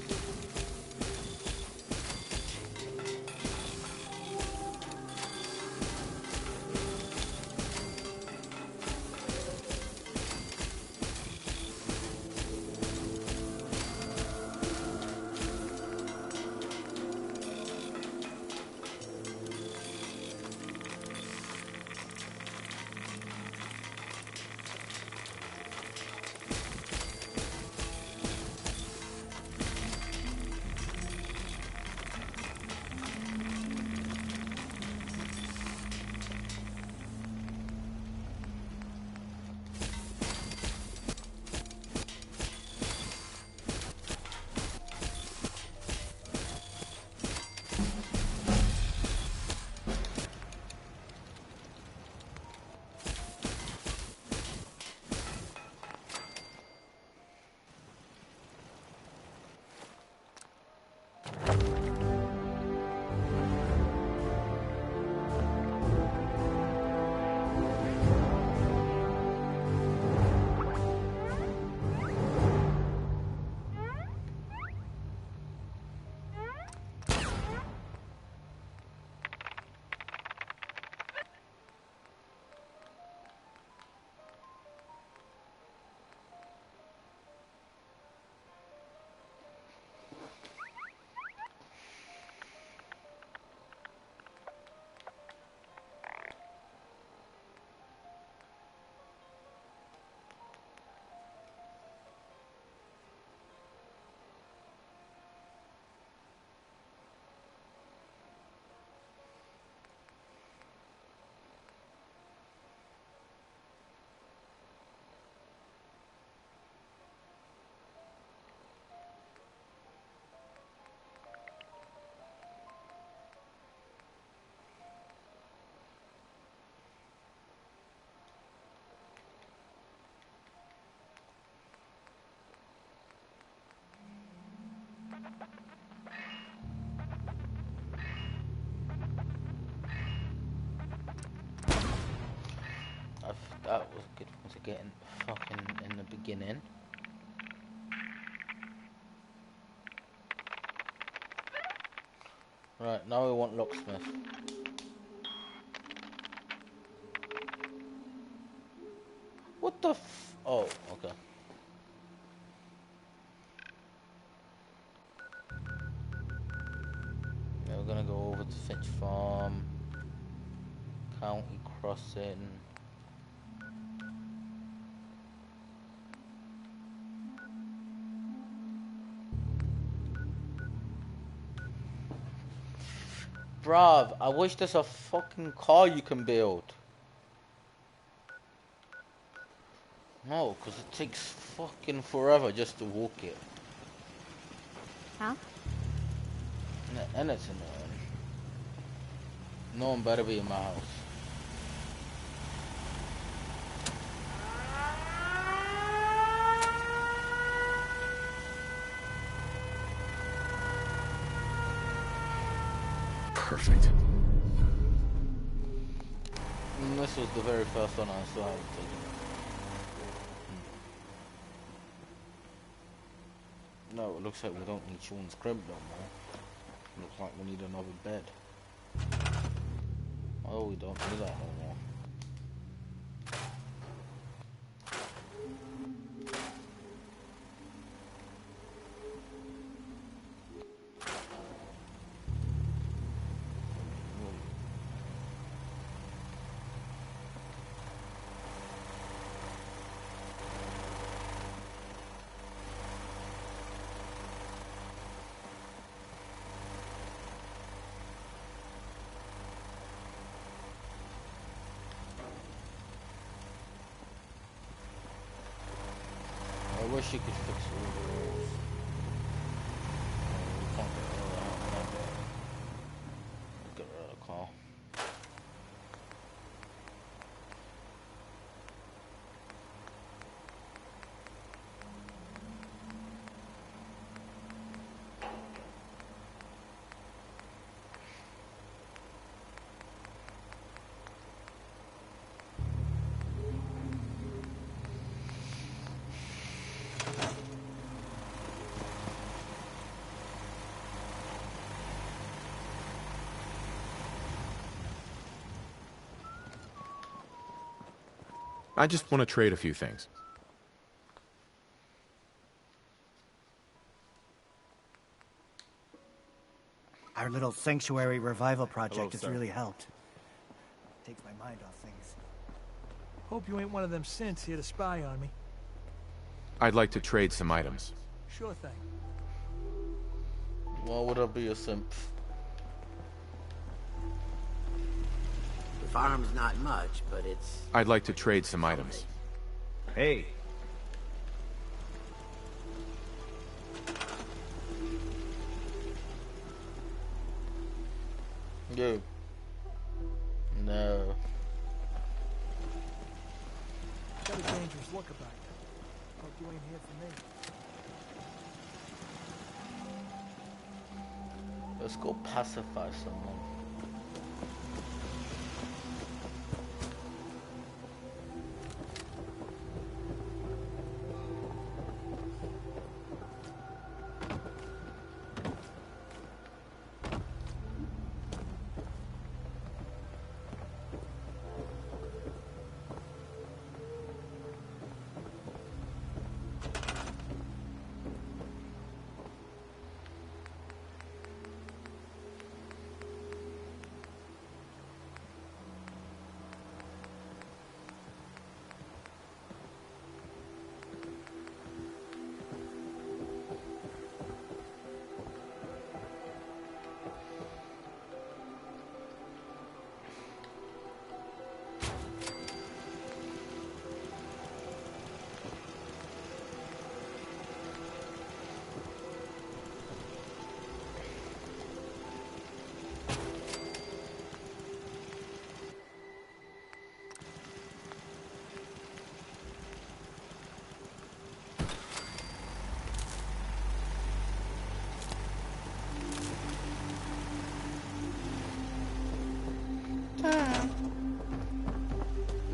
That was a good one to get in fucking in the beginning. Right, now we want locksmith. What the f... Oh, okay. Yeah, we're gonna go over to Finch Farm. County Crossing. Bruv, I wish there's a fucking car you can build. No, because it takes fucking forever just to walk it. Huh? And it's annoying. No one better be in my house. Perfect. And this was the very first one I saw. No, it looks like we don't need Sean's crib no more. Looks like we need another bed. Oh, we don't need that no more. I wish you could fix all the walls. We can't get rid of that. Get rid of the car. I just want to trade a few things. Our little sanctuary revival project has sir. really helped. Takes my mind off things. Hope you ain't one of them synths here to spy on me. I'd like to trade some items. Sure thing. Why would I be a simp? The farm's not much, but it's... I'd like to trade some items. Hey. Yo. No. Got a dangerous look about you. Hope you ain't here for me. Let's go pacify someone.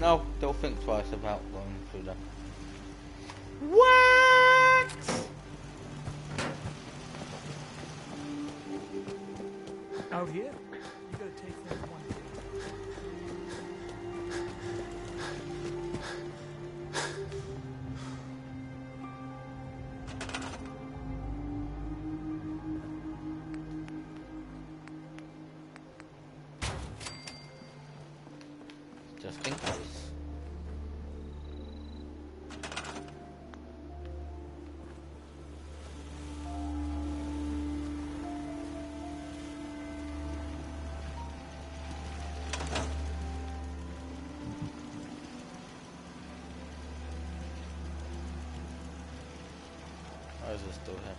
No, they'll think twice about going through that. What? Out here, you gotta take things one day. Just think twice. Why is it still here?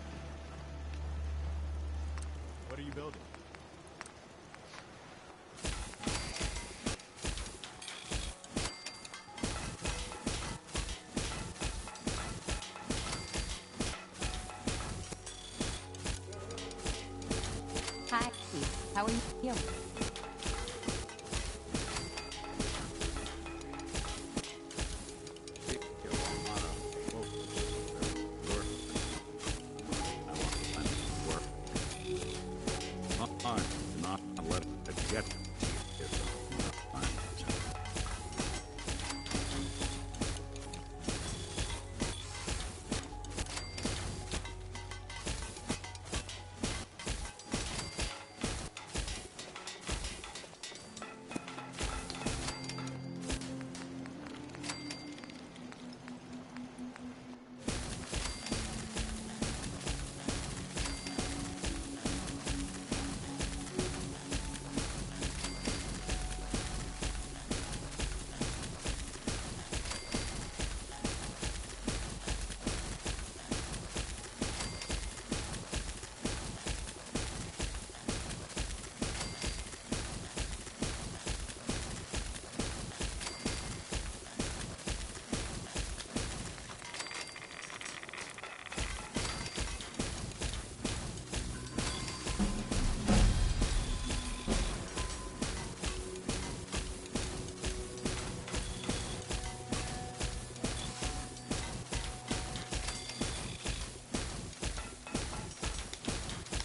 What are you building? Hi, how are you?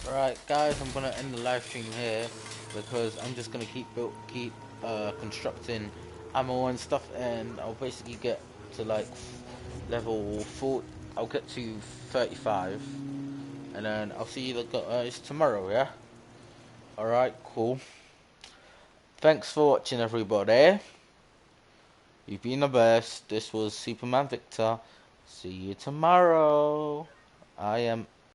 Alright guys, I'm gonna end the live stream here because I'm just gonna keep constructing ammo and stuff, and I'll basically get to like level 4. I'll get to 35, and then I'll see you guys tomorrow. Yeah. All right. Cool. Thanks for watching, everybody. You've been the best. This was SupermanViktor. See you tomorrow. I am